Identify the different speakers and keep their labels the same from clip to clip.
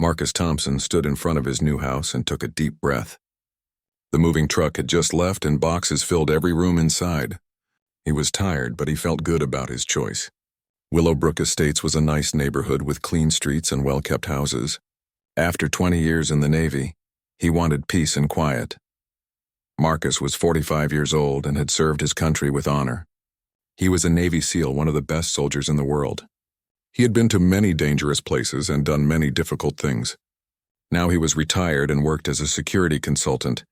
Speaker 1: Marcus Thompson stood in front of his new house and took a deep breath. The moving truck had just left and boxes filled every room inside. He was tired, but he felt good about his choice. Willowbrook Estates was a nice neighborhood with clean streets and well-kept houses. After 20 years in the Navy, he wanted peace and quiet. Marcus was 45 years old and had served his country with honor. He was a Navy SEAL, one of the best soldiers in the world. He had been to many dangerous places and done many difficult things. Now he was retired and worked as a security consultant,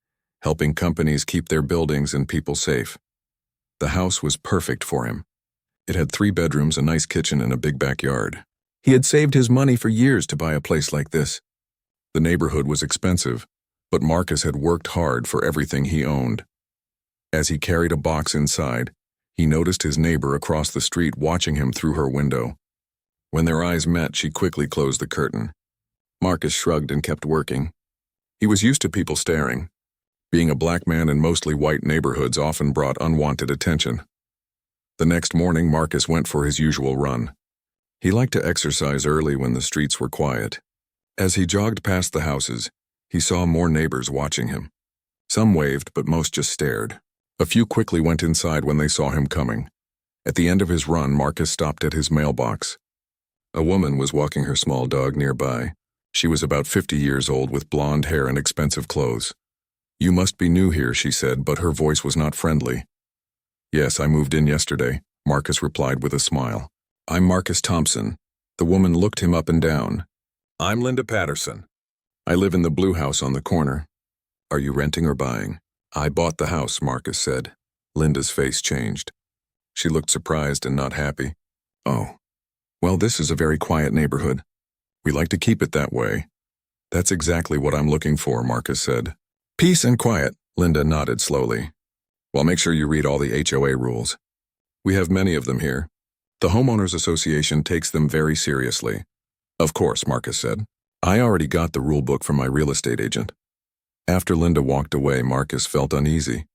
Speaker 1: helping companies keep their buildings and people safe. The house was perfect for him. It had 3 bedrooms, a nice kitchen, and a big backyard. He had saved his money for years to buy a place like this. The neighborhood was expensive, but Marcus had worked hard for everything he owned. As he carried a box inside, he noticed his neighbor across the street watching him through her window. When their eyes met, she quickly closed the curtain. Marcus shrugged and kept working. He was used to people staring. Being a black man in mostly white neighborhoods often brought unwanted attention. The next morning, Marcus went for his usual run. He liked to exercise early when the streets were quiet. As he jogged past the houses, he saw more neighbors watching him. Some waved, but most just stared. A few quickly went inside when they saw him coming. At the end of his run, Marcus stopped at his mailbox. A woman was walking her small dog nearby. She was about 50 years old with blonde hair and expensive clothes. "You must be new here," she said, but her voice was not friendly. "Yes, I moved in yesterday," Marcus replied with a smile. "I'm Marcus Thompson." The woman looked him up and down. "I'm Linda Patterson. I live in the blue house on the corner. Are you renting or buying?" "I bought the house," Marcus said. Linda's face changed. She looked surprised and not happy. "Oh. Well, this is a very quiet neighborhood. We like to keep it that way." "That's exactly what I'm looking for," Marcus said. "Peace and quiet," Linda nodded slowly. "Well, make sure you read all the HOA rules. We have many of them here. The Homeowners Association takes them very seriously." "Of course," Marcus said. "I already got the rule book from my real estate agent." After Linda walked away, Marcus felt uneasy.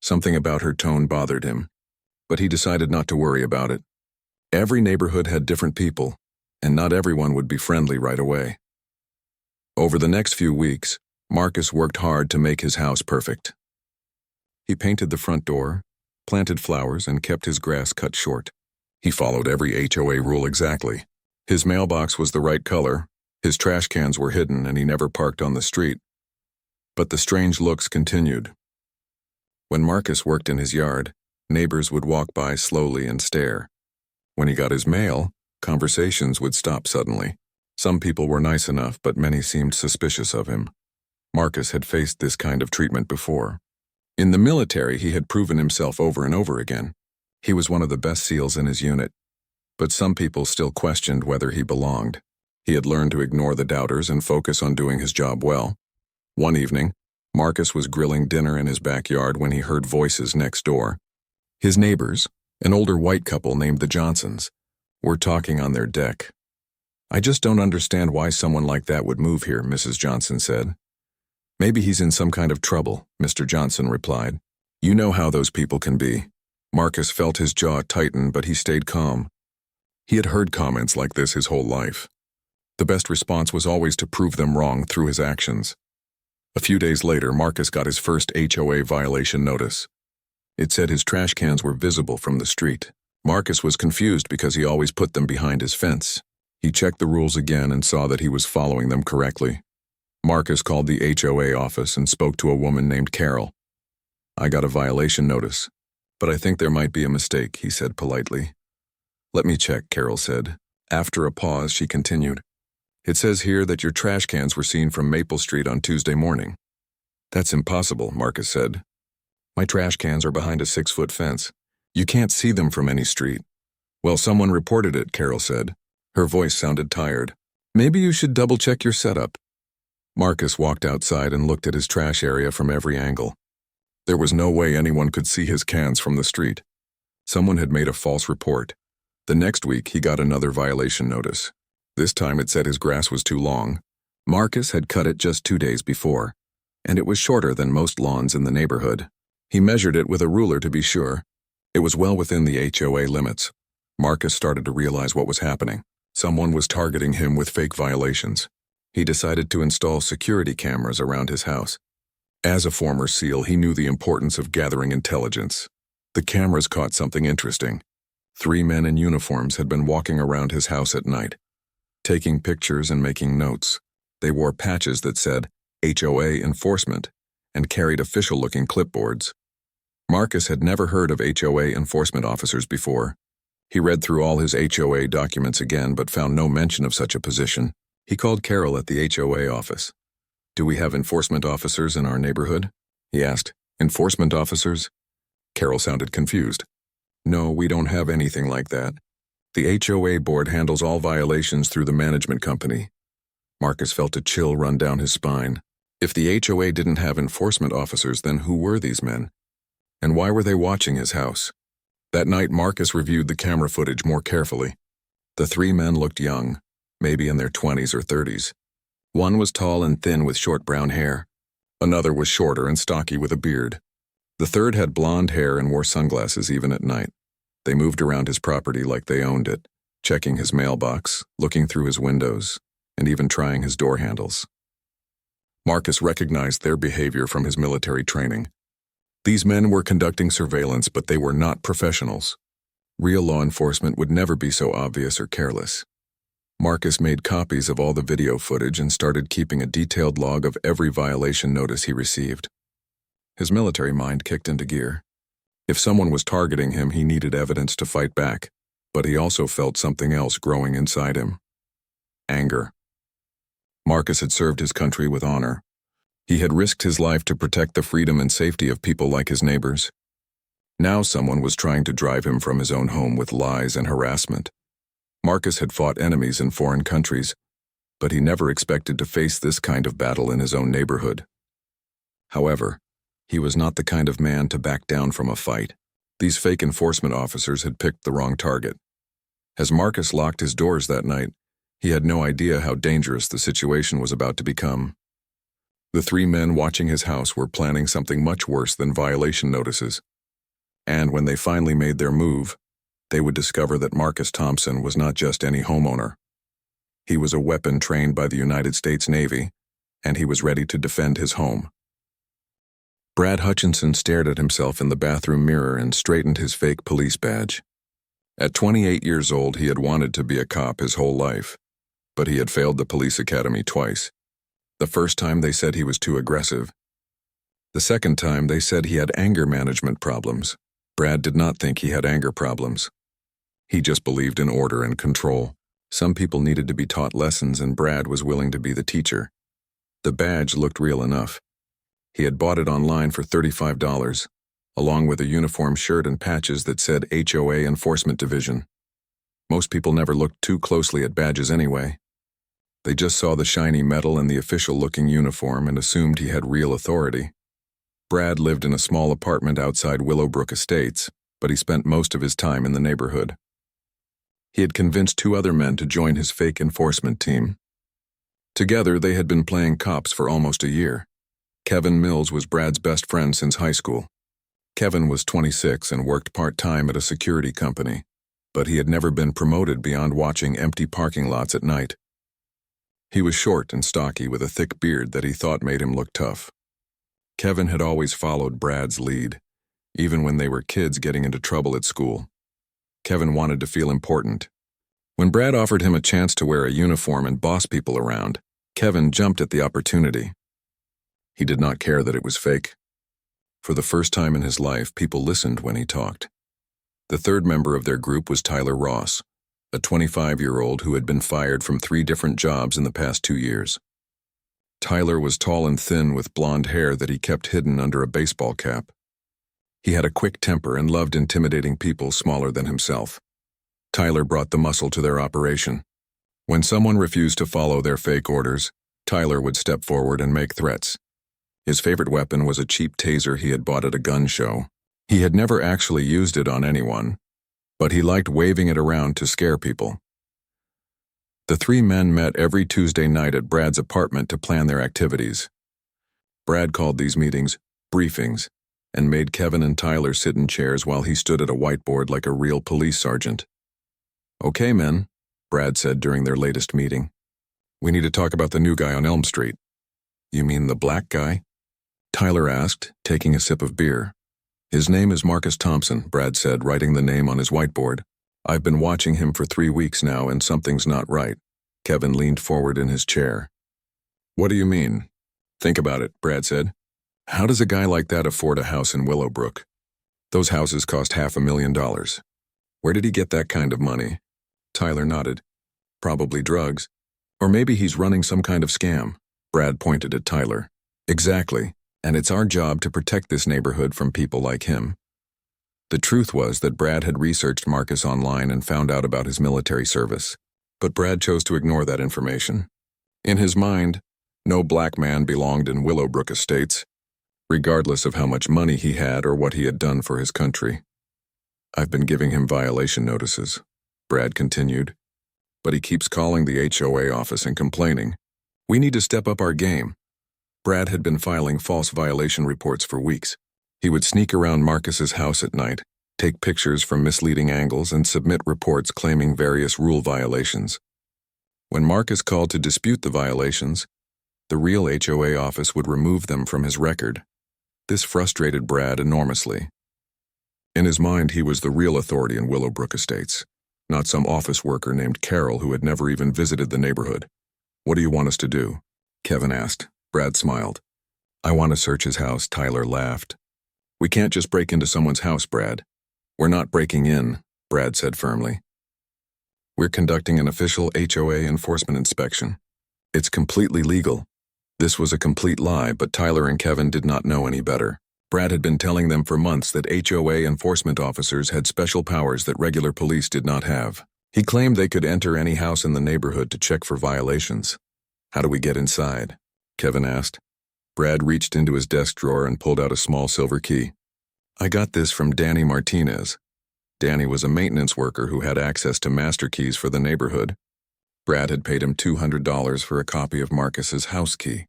Speaker 1: Something about her tone bothered him, but he decided not to worry about it. Every neighborhood had different people, and not everyone would be friendly right away. Over the next few weeks, Marcus worked hard to make his house perfect. He painted the front door, planted flowers, and kept his grass cut short. He followed every HOA rule exactly. His mailbox was the right color, his trash cans were hidden, and he never parked on the street. But the strange looks continued. When Marcus worked in his yard, neighbors would walk by slowly and stare. When he got his mail, conversations would stop suddenly. Some people were nice enough, but many seemed suspicious of him. Marcus had faced this kind of treatment before. In the military, he had proven himself over and over again. He was one of the best SEALs in his unit. But some people still questioned whether he belonged. He had learned to ignore the doubters and focus on doing his job well. One evening, Marcus was grilling dinner in his backyard when he heard voices next door. His neighbors, an older white couple named the Johnsons, were talking on their deck. "I just don't understand why someone like that would move here," Mrs. Johnson said. "Maybe he's in some kind of trouble," Mr. Johnson replied. "You know how those people can be." Marcus felt his jaw tighten, but he stayed calm. He had heard comments like this his whole life. The best response was always to prove them wrong through his actions. A few days later, Marcus got his first HOA violation notice. It said his trash cans were visible from the street. Marcus was confused because he always put them behind his fence. He checked the rules again and saw that he was following them correctly. Marcus called the HOA office and spoke to a woman named Carol. "I got a violation notice, but I think there might be a mistake," he said politely. "Let me check," Carol said. After a pause, she continued. "It says here that your trash cans were seen from Maple Street on Tuesday morning." "That's impossible," Marcus said. "My trash cans are behind a 6-foot fence. You can't see them from any street." "Well, someone reported it," Carol said. Her voice sounded tired. "Maybe you should double-check your setup." Marcus walked outside and looked at his trash area from every angle. There was no way anyone could see his cans from the street. Someone had made a false report. The next week, he got another violation notice. This time it said his grass was too long. Marcus had cut it just 2 days before, and it was shorter than most lawns in the neighborhood. He measured it with a ruler to be sure. It was well within the HOA limits. Marcus started to realize what was happening. Someone was targeting him with fake violations. He decided to install security cameras around his house. As a former SEAL, he knew the importance of gathering intelligence. The cameras caught something interesting. 3 men in uniforms had been walking around his house at night, taking pictures and making notes. They wore patches that said HOA enforcement and carried official-looking clipboards. Marcus had never heard of HOA enforcement officers before. He read through all his HOA documents again but found no mention of such a position. He called Carol at the HOA office. "Do we have enforcement officers in our neighborhood?" he asked. "Enforcement officers?" Carol sounded confused. "No, we don't have anything like that. The HOA board handles all violations through the management company." Marcus felt a chill run down his spine. If the HOA didn't have enforcement officers, then who were these men? And why were they watching his house? That night, Marcus reviewed the camera footage more carefully. The 3 men looked young, maybe in their 20s or 30s. One was tall and thin with short brown hair. Another was shorter and stocky with a beard. The third had blonde hair and wore sunglasses even at night. They moved around his property like they owned it, checking his mailbox, looking through his windows, and even trying his door handles. Marcus recognized their behavior from his military training. These men were conducting surveillance, but they were not professionals. Real law enforcement would never be so obvious or careless. Marcus made copies of all the video footage and started keeping a detailed log of every violation notice he received. His military mind kicked into gear. If someone was targeting him, he needed evidence to fight back, but he also felt something else growing inside him. Anger. Marcus had served his country with honor. He had risked his life to protect the freedom and safety of people like his neighbors. Now someone was trying to drive him from his own home with lies and harassment. Marcus had fought enemies in foreign countries, but he never expected to face this kind of battle in his own neighborhood. However, he was not the kind of man to back down from a fight. These fake enforcement officers had picked the wrong target. As Marcus locked his doors that night, he had no idea how dangerous the situation was about to become. The 3 men watching his house were planning something much worse than violation notices. And when they finally made their move, they would discover that Marcus Thompson was not just any homeowner. He was a weapon trained by the United States Navy, and he was ready to defend his home. Brad Hutchinson stared at himself in the bathroom mirror and straightened his fake police badge. At 28 years old, he had wanted to be a cop his whole life, but he had failed the police academy twice. The first time they said he was too aggressive. The second time they said he had anger management problems. Brad did not think he had anger problems. He just believed in order and control. Some people needed to be taught lessons, and Brad was willing to be the teacher. The badge looked real enough. He had bought it online for $35, along with a uniform shirt and patches that said HOA Enforcement Division. Most people never looked too closely at badges anyway. They just saw the shiny metal and the official-looking uniform and assumed he had real authority. Brad lived in a small apartment outside Willowbrook Estates, but he spent most of his time in the neighborhood. He had convinced 2 other men to join his fake enforcement team. Together, they had been playing cops for almost a year. Kevin Mills was Brad's best friend since high school. Kevin was 26 and worked part-time at a security company, but he had never been promoted beyond watching empty parking lots at night. He was short and stocky with a thick beard that he thought made him look tough. Kevin had always followed Brad's lead, even when they were kids getting into trouble at school. Kevin wanted to feel important. When Brad offered him a chance to wear a uniform and boss people around, Kevin jumped at the opportunity. He did not care that it was fake. For the first time in his life, people listened when he talked. The third member of their group was Tyler Ross, a 25-year-old who had been fired from 3 different jobs in the past 2 years. Tyler was tall and thin with blonde hair that he kept hidden under a baseball cap. He had a quick temper and loved intimidating people smaller than himself. Tyler brought the muscle to their operation. When someone refused to follow their fake orders, Tyler would step forward and make threats. His favorite weapon was a cheap taser he had bought at a gun show. He had never actually used it on anyone, but he liked waving it around to scare people. The 3 men met every Tuesday night at Brad's apartment to plan their activities. Brad called these meetings briefings and made Kevin and Tyler sit in chairs while he stood at a whiteboard like a real police sergeant. "Okay, men," Brad said during their latest meeting. We need to talk about the new guy on Elm Street. You mean the black guy? Tyler asked, taking a sip of beer. His name is Marcus Thompson, Brad said, writing the name on his whiteboard. I've been watching him for 3 weeks now and something's not right. Kevin leaned forward in his chair. What do you mean? Think about it, Brad said. How does a guy like that afford a house in Willowbrook? Those houses cost $500,000. Where did he get that kind of money? Tyler nodded. Probably drugs. Or maybe he's running some kind of scam. Brad pointed at Tyler. Exactly, and it's our job to protect this neighborhood from people like him. The truth was that Brad had researched Marcus online and found out about his military service. But Brad chose to ignore that information. In his mind, no black man belonged in Willowbrook Estates, regardless of how much money he had or what he had done for his country. I've been giving him violation notices, Brad continued. But he keeps calling the HOA office and complaining. We need to step up our game. Brad had been filing false violation reports for weeks. He would sneak around Marcus's house at night, take pictures from misleading angles, and submit reports claiming various rule violations. When Marcus called to dispute the violations, the real HOA office would remove them from his record. This frustrated Brad enormously. In his mind, he was the real authority in Willowbrook Estates, not some office worker named Carol who had never even visited the neighborhood. What do you want us to do? Kevin asked. Brad smiled. I want to search his house, Tyler laughed. We can't just break into someone's house, Brad. We're not breaking in, Brad said firmly. We're conducting an official HOA enforcement inspection. It's completely legal. This was a complete lie, but Tyler and Kevin did not know any better. Brad had been telling them for months that HOA enforcement officers had special powers that regular police did not have. He claimed they could enter any house in the neighborhood to check for violations. How do we get inside? Kevin asked. Brad reached into his desk drawer and pulled out a small silver key. I got this from Danny Martinez. Danny was a maintenance worker who had access to master keys for the neighborhood. Brad had paid him $200 for a copy of Marcus's house key.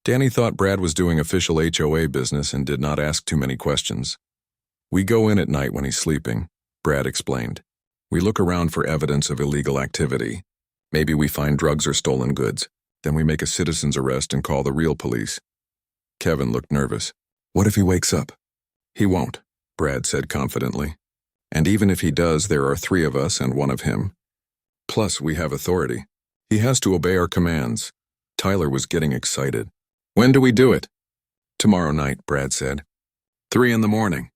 Speaker 1: Danny thought Brad was doing official HOA business and did not ask too many questions. We go in at night when he's sleeping, Brad explained. We look around for evidence of illegal activity. Maybe we find drugs or stolen goods. Then we make a citizen's arrest and call the real police. Kevin looked nervous. What if he wakes up? He won't, Brad said confidently. And even if he does, there are 3 of us and 1 of him. Plus, we have authority. He has to obey our commands. Tyler was getting excited. When do we do it? Tomorrow night, Brad said. 3 a.m.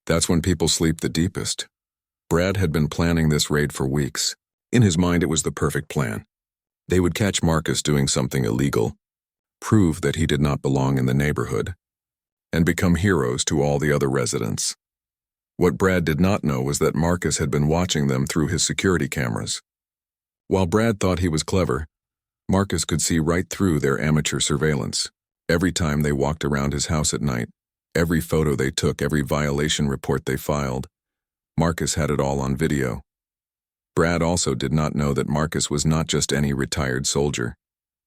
Speaker 1: That's when people sleep the deepest. Brad had been planning this raid for weeks. In his mind, it was the perfect plan. They would catch Marcus doing something illegal, prove that he did not belong in the neighborhood, and become heroes to all the other residents. What Brad did not know was that Marcus had been watching them through his security cameras. While Brad thought he was clever, Marcus could see right through their amateur surveillance. Every time they walked around his house at night, every photo they took, every violation report they filed, Marcus had it all on video. Brad also did not know that Marcus was not just any retired soldier.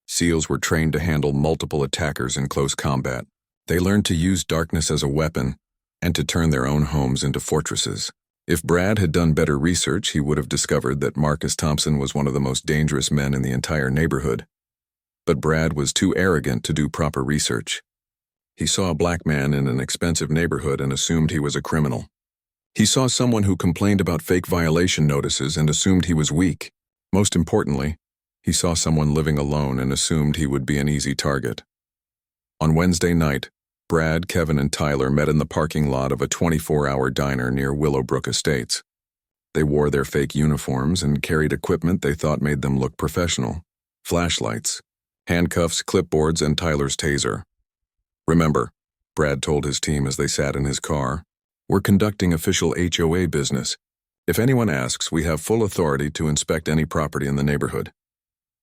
Speaker 1: SEALs were trained to handle multiple attackers in close combat. They learned to use darkness as a weapon and to turn their own homes into fortresses. If Brad had done better research, he would have discovered that Marcus Thompson was one of the most dangerous men in the entire neighborhood. But Brad was too arrogant to do proper research. He saw a black man in an expensive neighborhood and assumed he was a criminal. He saw someone who complained about fake violation notices and assumed he was weak. Most importantly, he saw someone living alone and assumed he would be an easy target. On Wednesday night, Brad, Kevin, and Tyler met in the parking lot of a 24-hour diner near Willowbrook Estates. They wore their fake uniforms and carried equipment they thought made them look professional. Flashlights, handcuffs, clipboards, and Tyler's taser. Remember, Brad told his team as they sat in his car, we're conducting official HOA business. If anyone asks, we have full authority to inspect any property in the neighborhood.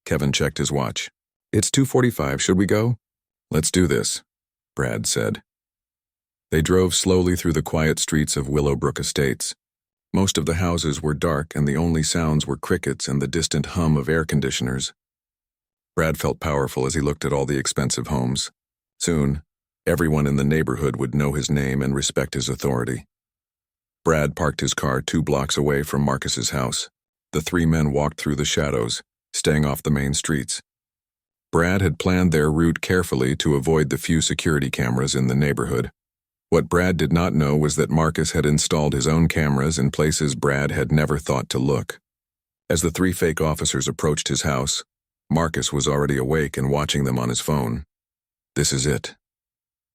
Speaker 1: Kevin checked his watch. It's 2:45, should we go? Let's do this, Brad said. They drove slowly through the quiet streets of Willowbrook Estates. Most of the houses were dark and the only sounds were crickets and the distant hum of air conditioners. Brad felt powerful as he looked at all the expensive homes. Soon, everyone in the neighborhood would know his name and respect his authority. Brad parked his car 2 blocks away from Marcus's house. The 3 men walked through the shadows, staying off the main streets. Brad had planned their route carefully to avoid the few security cameras in the neighborhood. What Brad did not know was that Marcus had installed his own cameras in places Brad had never thought to look. As the 3 fake officers approached his house, Marcus was already awake and watching them on his phone. "This is it,"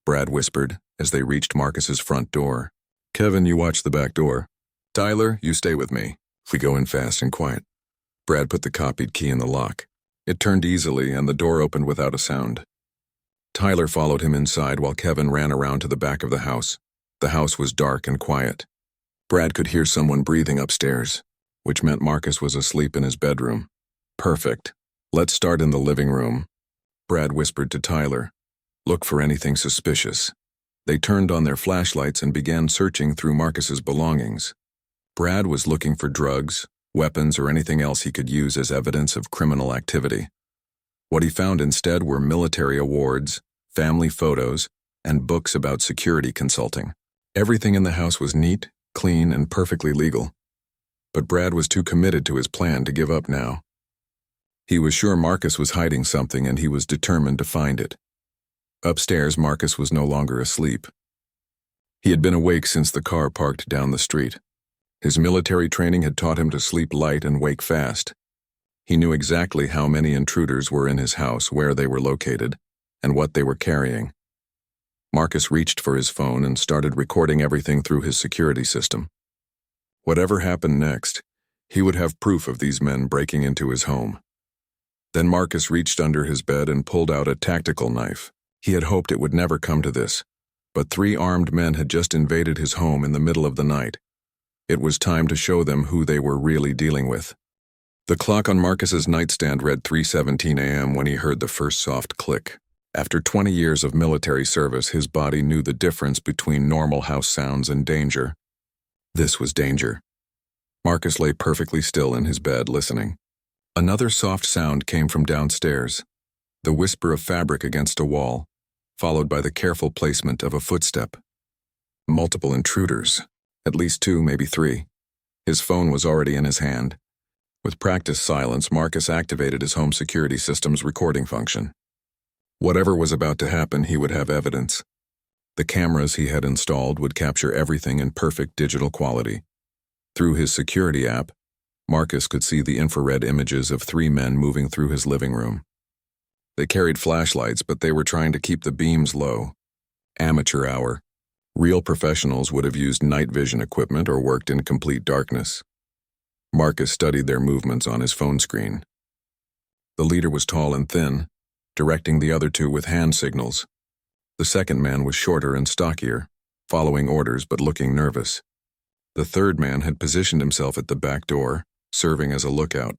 Speaker 1: Brad whispered as they reached Marcus's front door. "Kevin, you watch the back door. Tyler, you stay with me. We go in fast and quiet." Brad put the copied key in the lock. It turned easily and the door opened without a sound. Tyler followed him inside while Kevin ran around to the back of the house. The house was dark and quiet. Brad could hear someone breathing upstairs, which meant Marcus was asleep in his bedroom. "Perfect. Let's start in the living room," Brad whispered to Tyler. "Look for anything suspicious." They turned on their flashlights and began searching through Marcus's belongings. Brad was looking for drugs, weapons, or anything else he could use as evidence of criminal activity. What he found instead were military awards, family photos, and books about security consulting. Everything in the house was neat, clean, and perfectly legal. But Brad was too committed to his plan to give up now. He was sure Marcus was hiding something and he was determined to find it. Upstairs, Marcus was no longer asleep. He had been awake since the car parked down the street. His military training had taught him to sleep light and wake fast. He knew exactly how many intruders were in his house, where they were located, and what they were carrying. Marcus reached for his phone and started recording everything through his security system. Whatever happened next, he would have proof of these men breaking into his home. Then Marcus reached under his bed and pulled out a tactical knife. He had hoped it would never come to this, but 3 armed men had just invaded his home in the middle of the night. It was time to show them who they were really dealing with. The clock on Marcus's nightstand read 3:17 a.m. when he heard the first soft click. After 20 years of military service, his body knew the difference between normal house sounds and danger. This was danger. Marcus lay perfectly still in his bed, listening. Another soft sound came from downstairs, the whisper of fabric against a wall, followed by the careful placement of a footstep. Multiple intruders. At least 2, maybe 3. His phone was already in his hand. With practiced silence, Marcus activated his home security system's recording function. Whatever was about to happen, he would have evidence. The cameras he had installed would capture everything in perfect digital quality. Through his security app, Marcus could see the infrared images of 3 men moving through his living room. They carried flashlights, but they were trying to keep the beams low. Amateur hour. Real professionals would have used night vision equipment or worked in complete darkness. Marcus studied their movements on his phone screen. The leader was tall and thin, directing the other 2 with hand signals. The second man was shorter and stockier, following orders but looking nervous. The third man had positioned himself at the back door, serving as a lookout.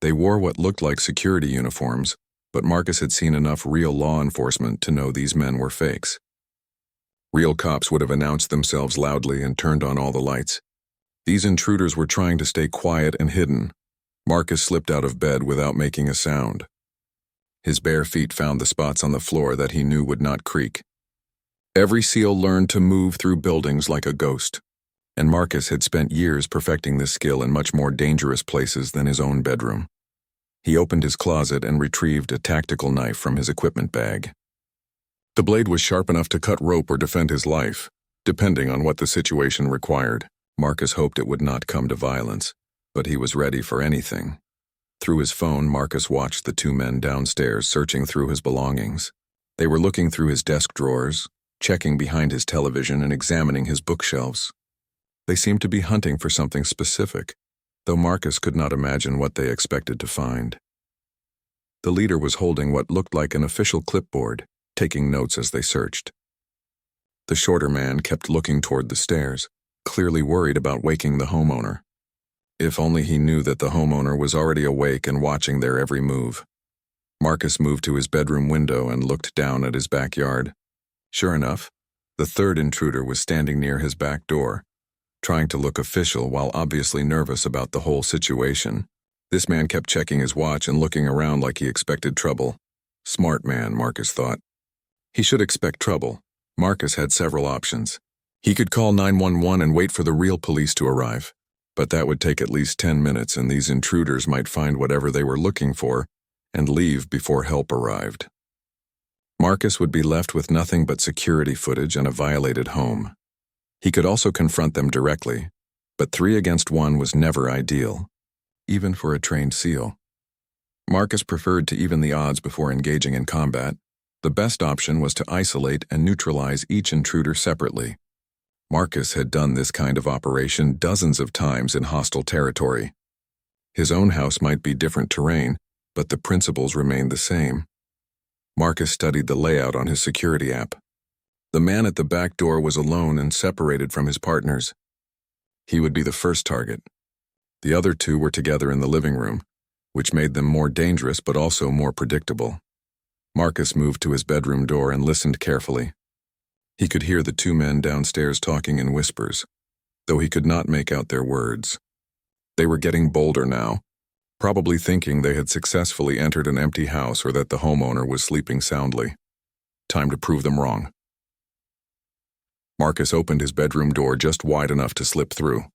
Speaker 1: They wore what looked like security uniforms, but Marcus had seen enough real law enforcement to know these men were fakes. Real cops would have announced themselves loudly and turned on all the lights. These intruders were trying to stay quiet and hidden. Marcus slipped out of bed without making a sound. His bare feet found the spots on the floor that he knew would not creak. Every SEAL learned to move through buildings like a ghost, and Marcus had spent years perfecting this skill in much more dangerous places than his own bedroom. He opened his closet and retrieved a tactical knife from his equipment bag. The blade was sharp enough to cut rope or defend his life, depending on what the situation required. Marcus hoped it would not come to violence, but he was ready for anything. Through his phone, Marcus watched the 2 men downstairs searching through his belongings. They were looking through his desk drawers, checking behind his television and examining his bookshelves. They seemed to be hunting for something specific, though Marcus could not imagine what they expected to find. The leader was holding what looked like an official clipboard, taking notes as they searched. The shorter man kept looking toward the stairs, clearly worried about waking the homeowner. If only he knew that the homeowner was already awake and watching their every move. Marcus moved to his bedroom window and looked down at his backyard. Sure enough, the third intruder was standing near his back door, trying to look official while obviously nervous about the whole situation. This man kept checking his watch and looking around like he expected trouble. Smart man, Marcus thought. He should expect trouble. Marcus had several options. He could call 911 and wait for the real police to arrive, but that would take at least 10 minutes and these intruders might find whatever they were looking for and leave before help arrived. Marcus would be left with nothing but security footage and a violated home. He could also confront them directly, but 3 against 1 was never ideal, even for a trained SEAL. Marcus preferred to even the odds before engaging in combat. The best option was to isolate and neutralize each intruder separately. Marcus had done this kind of operation dozens of times in hostile territory. His own house might be different terrain, but the principles remained the same. Marcus studied the layout on his security app. The man at the back door was alone and separated from his partners. He would be the first target. The other 2 were together in the living room, which made them more dangerous but also more predictable. Marcus moved to his bedroom door and listened carefully. He could hear the 2 men downstairs talking in whispers, though he could not make out their words. They were getting bolder now, probably thinking they had successfully entered an empty house or that the homeowner was sleeping soundly. Time to prove them wrong. Marcus opened his bedroom door just wide enough to slip through.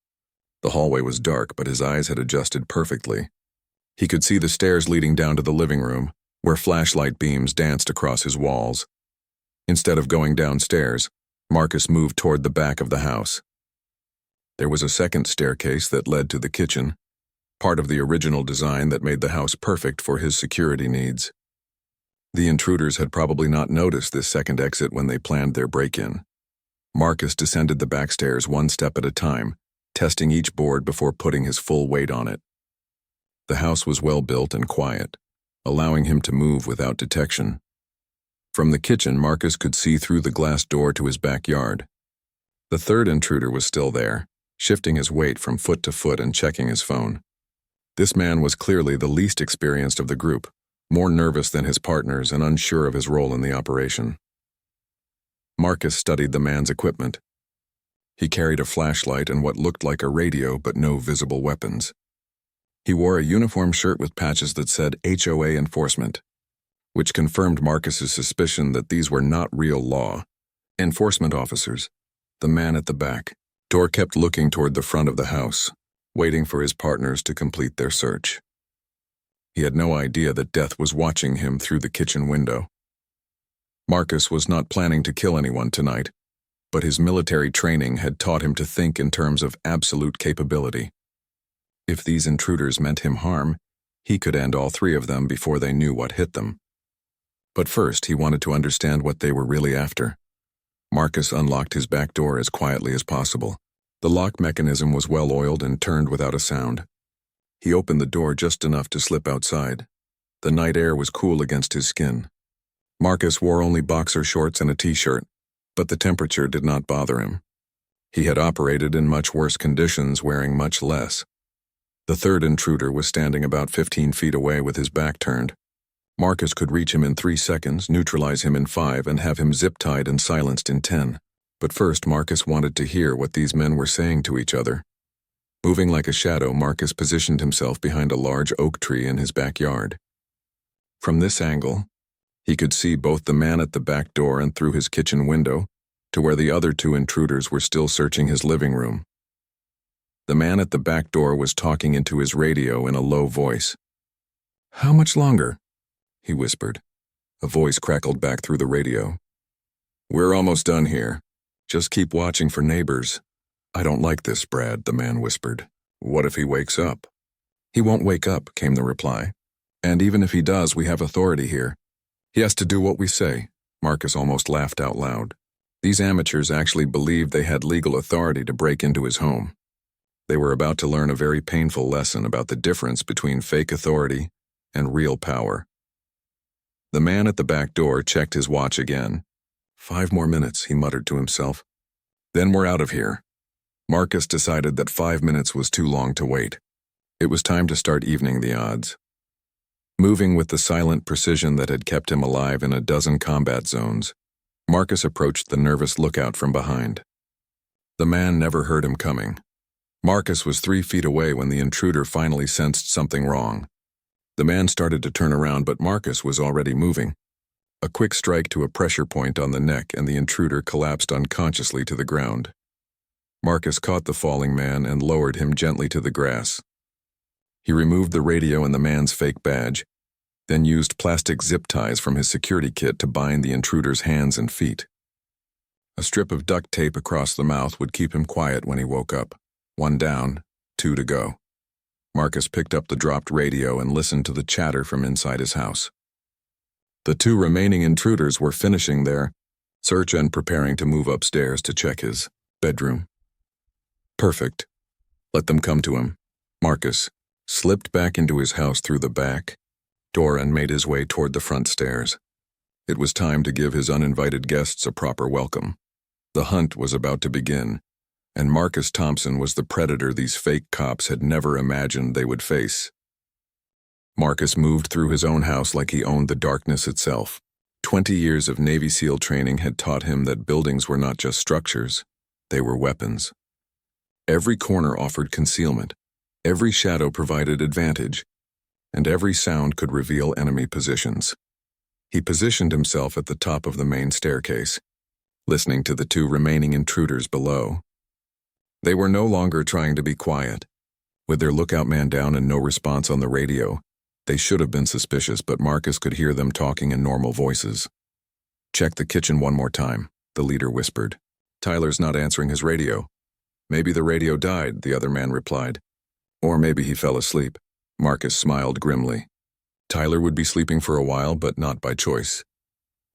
Speaker 1: The hallway was dark, but his eyes had adjusted perfectly. He could see the stairs leading down to the living room, where flashlight beams danced across his walls. Instead of going downstairs, Marcus moved toward the back of the house. There was a second staircase that led to the kitchen, part of the original design that made the house perfect for his security needs. The intruders had probably not noticed this second exit when they planned their break-in. Marcus descended the back stairs 1 step at a time, testing each board before putting his full weight on it. The house was well built and quiet, allowing him to move without detection. From the kitchen, Marcus could see through the glass door to his backyard. The third intruder was still there, shifting his weight from foot to foot and checking his phone. This man was clearly the least experienced of the group, more nervous than his partners and unsure of his role in the operation. Marcus studied the man's equipment. He carried a flashlight and what looked like a radio but no visible weapons. He wore a uniform shirt with patches that said HOA enforcement, which confirmed Marcus's suspicion that these were not real law enforcement officers. The man at the back door kept looking toward the front of the house, waiting for his partners to complete their search. He had no idea that death was watching him through the kitchen window. Marcus was not planning to kill anyone tonight, but his military training had taught him to think in terms of absolute capability. If these intruders meant him harm, he could end all 3 of them before they knew what hit them. But first, he wanted to understand what they were really after. Marcus unlocked his back door as quietly as possible. The lock mechanism was well oiled and turned without a sound. He opened the door just enough to slip outside. The night air was cool against his skin. Marcus wore only boxer shorts and a t-shirt, but the temperature did not bother him. He had operated in much worse conditions wearing much less. The third intruder was standing about 15 feet away with his back turned. Marcus could reach him in 3 seconds, neutralize him in 5, and have him zip-tied and silenced in 10. But first, Marcus wanted to hear what these men were saying to each other. Moving like a shadow, Marcus positioned himself behind a large oak tree in his backyard. From this angle, he could see both the man at the back door and through his kitchen window to where the other 2 intruders were still searching his living room. The man at the back door was talking into his radio in a low voice. "How much longer?" he whispered. A voice crackled back through the radio. "We're almost done here. Just keep watching for neighbors." "I don't like this, Brad," the man whispered. "What if he wakes up?" "He won't wake up," came the reply. "And even if he does, we have authority here. He has to do what we say." Marcus almost laughed out loud. These amateurs actually believed they had legal authority to break into his home. They were about to learn a very painful lesson about the difference between fake authority and real power. The man at the back door checked his watch again. 5 more minutes, he muttered to himself. "Then we're out of here." Marcus decided that 5 minutes was too long to wait. It was time to start evening the odds. Moving with the silent precision that had kept him alive in a dozen combat zones, Marcus approached the nervous lookout from behind. The man never heard him coming. Marcus was 3 feet away when the intruder finally sensed something wrong. The man started to turn around, but Marcus was already moving. A quick strike to a pressure point on the neck, and the intruder collapsed unconsciously to the ground. Marcus caught the falling man and lowered him gently to the grass. He removed the radio and the man's fake badge. then used plastic zip ties from his security kit to bind the intruder's hands and feet. A strip of duct tape across the mouth would keep him quiet when he woke up. 1 down, 2 to go. Marcus picked up the dropped radio and listened to the chatter from inside his house. The 2 remaining intruders were finishing their search and preparing to move upstairs to check his bedroom. Perfect. Let them come to him. Marcus slipped back into his house through the back door and made his way toward the front stairs. It was time to give his uninvited guests a proper welcome. The hunt was about to begin, and Marcus Thompson was the predator these fake cops had never imagined they would face. Marcus moved through his own house like he owned the darkness itself. 20 years of Navy SEAL training had taught him that buildings were not just structures, they were weapons. Every corner offered concealment, every shadow provided advantage, and every sound could reveal enemy positions. He positioned himself at the top of the main staircase, listening to the 2 remaining intruders below. They were no longer trying to be quiet. With their lookout man down and no response on the radio, they should have been suspicious, but Marcus could hear them talking in normal voices. "Check the kitchen one more time," the leader whispered. "Tyler's not answering his radio." "Maybe the radio died," the other man replied. "Or maybe he fell asleep." Marcus smiled grimly. Tyler would be sleeping for a while, but not by choice.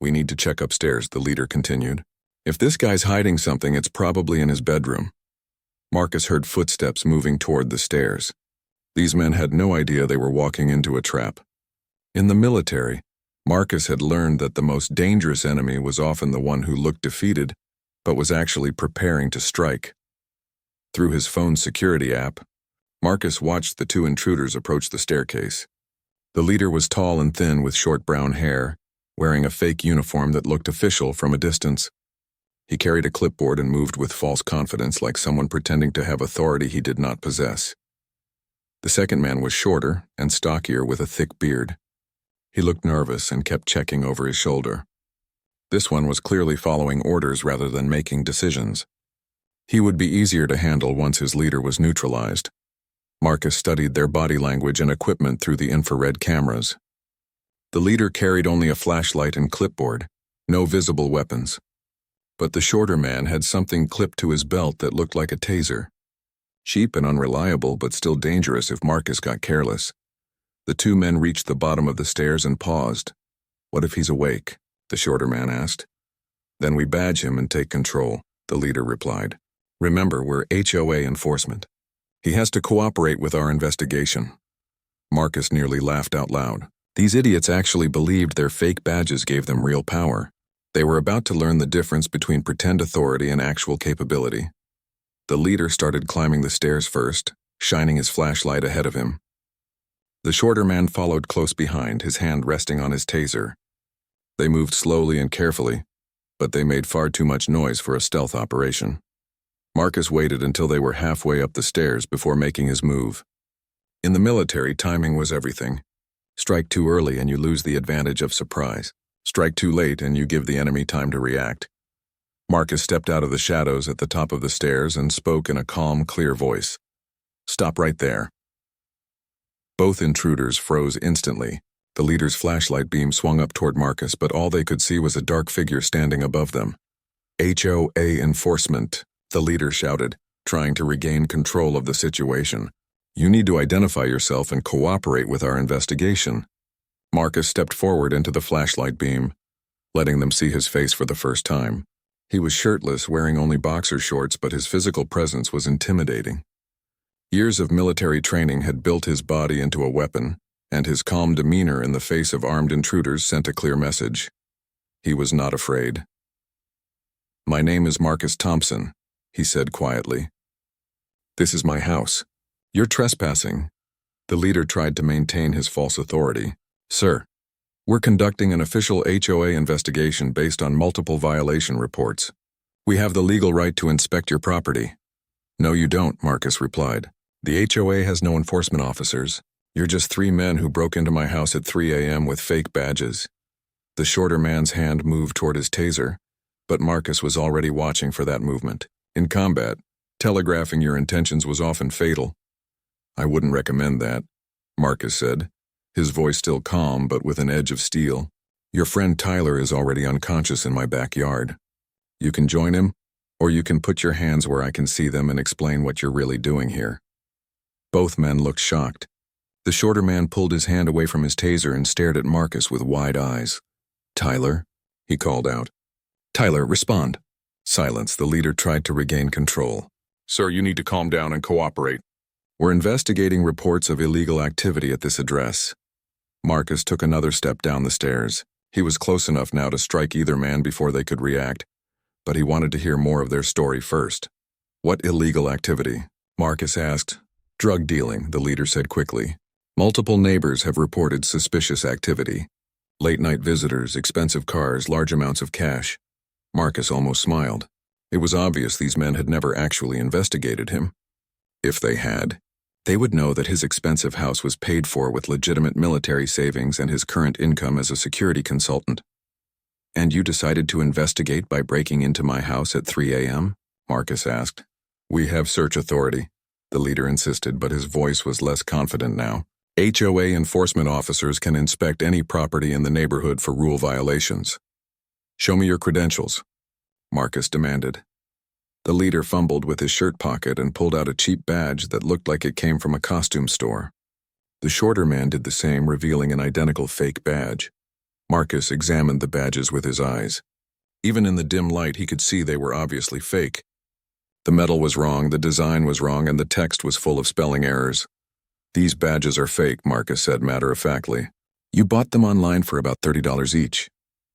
Speaker 1: "We need to check upstairs," the leader continued. "If this guy's hiding something, it's probably in his bedroom." Marcus heard footsteps moving toward the stairs. These men had no idea they were walking into a trap. In the military, Marcus had learned that the most dangerous enemy was often the one who looked defeated, but was actually preparing to strike. Through his phone's security app, Marcus watched the 2 intruders approach the staircase. The leader was tall and thin with short brown hair, wearing a fake uniform that looked official from a distance. He carried a clipboard and moved with false confidence, like someone pretending to have authority he did not possess. The second man was shorter and stockier with a thick beard. He looked nervous and kept checking over his shoulder. This one was clearly following orders rather than making decisions. He would be easier to handle once his leader was neutralized. Marcus studied their body language and equipment through the infrared cameras. The leader carried only a flashlight and clipboard, no visible weapons. But the shorter man had something clipped to his belt that looked like a taser. Cheap and unreliable, but still dangerous if Marcus got careless. The 2 men reached the bottom of the stairs and paused. "What if he's awake?" the shorter man asked. "Then we badge him and take control," the leader replied. "Remember, we're HOA enforcement. He has to cooperate with our investigation." Marcus nearly laughed out loud. These idiots actually believed their fake badges gave them real power. They were about to learn the difference between pretend authority and actual capability. The leader started climbing the stairs first, shining his flashlight ahead of him. The shorter man followed close behind, his hand resting on his taser. They moved slowly and carefully, but they made far too much noise for a stealth operation. Marcus waited until they were halfway up the stairs before making his move. In the military, timing was everything. Strike too early and you lose the advantage of surprise. Strike too late and you give the enemy time to react. Marcus stepped out of the shadows at the top of the stairs and spoke in a calm, clear voice. "Stop right there." Both intruders froze instantly. The leader's flashlight beam swung up toward Marcus, but all they could see was a dark figure standing above them. "HOA enforcement," the leader shouted, trying to regain control of the situation. "You need to identify yourself and cooperate with our investigation." Marcus stepped forward into the flashlight beam, letting them see his face for the first time. He was shirtless, wearing only boxer shorts, but his physical presence was intimidating. Years of military training had built his body into a weapon, and his calm demeanor in the face of armed intruders sent a clear message. He was not afraid. "My name is Marcus Thompson," he said quietly. "This is my house. You're trespassing." The leader tried to maintain his false authority. "Sir, we're conducting an official HOA investigation based on multiple violation reports. We have the legal right to inspect your property." "No, you don't," Marcus replied. "The HOA has no enforcement officers. You're just 3 men who broke into my house at 3 a.m. with fake badges." The shorter man's hand moved toward his taser, but Marcus was already watching for that movement. In combat, telegraphing your intentions was often fatal. "I wouldn't recommend that," Marcus said. his voice still calm but with an edge of steel. "Your friend Tyler is already unconscious in my backyard. You can join him, or you can put your hands where I can see them and explain what you're really doing here." Both men looked shocked. The shorter man pulled his hand away from his taser and stared at Marcus with wide eyes. "Tyler?" he called out. "Tyler, respond." Silence. The leader tried to regain control. "Sir, you need to calm down and cooperate. We're investigating reports of illegal activity at this address." Marcus took another step down the stairs. He was close enough now to strike either man before they could react, but he wanted to hear more of their story first. "What illegal activity?" Marcus asked. "Drug dealing," the leader said quickly. "Multiple neighbors have reported suspicious activity. Late-night visitors, expensive cars, large amounts of cash." Marcus almost smiled. It was obvious these men had never actually investigated him. If they had, they would know that his expensive house was paid for with legitimate military savings and his current income as a security consultant. "And you decided to investigate by breaking into my house at 3 a.m.? Marcus asked. "We have search authority," the leader insisted, but his voice was less confident now. "HOA enforcement officers can inspect any property in the neighborhood for rule violations." "Show me your credentials," Marcus demanded. The leader fumbled with his shirt pocket and pulled out a cheap badge that looked like it came from a costume store. The shorter man did the same, revealing an identical fake badge. Marcus examined the badges with his eyes. Even in the dim light, he could see they were obviously fake. The metal was wrong, the design was wrong, and the text was full of spelling errors. "These badges are fake," Marcus said matter-of-factly. "You bought them online for about $30 each."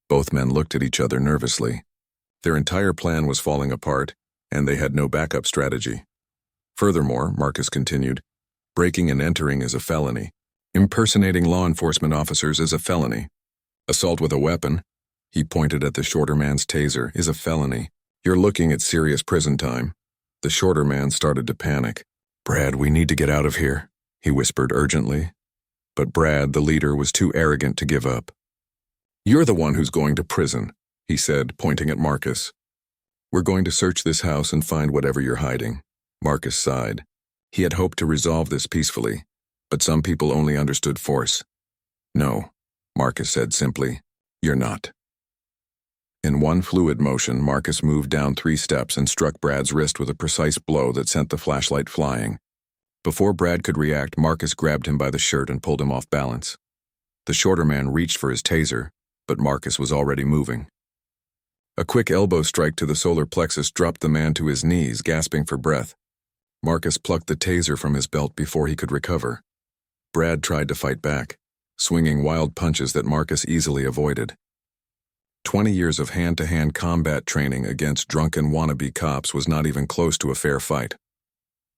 Speaker 1: Both men looked at each other nervously. Their entire plan was falling apart, and they had no backup strategy. "Furthermore," Marcus continued, "breaking and entering is a felony. Impersonating law enforcement officers is a felony. Assault with a weapon," he pointed at the shorter man's taser, "is a felony. You're looking at serious prison time." The shorter man started to panic. "Brad, we need to get out of here," he whispered urgently. But Brad, the leader, was too arrogant to give up. "You're the one who's going to prison," he said, pointing at Marcus. "We're going to search this house and find whatever you're hiding." Marcus sighed. He had hoped to resolve this peacefully, but some people only understood force. "No," Marcus said simply, "you're not." In one fluid motion, Marcus moved down 3 steps and struck Brad's wrist with a precise blow that sent the flashlight flying. Before Brad could react, Marcus grabbed him by the shirt and pulled him off balance. The shorter man reached for his taser, but Marcus was already moving. A quick elbow strike to the solar plexus dropped the man to his knees, gasping for breath. Marcus plucked the taser from his belt before he could recover. Brad tried to fight back, swinging wild punches that Marcus easily avoided. 20 years of hand-to-hand combat training against drunken wannabe cops was not even close to a fair fight.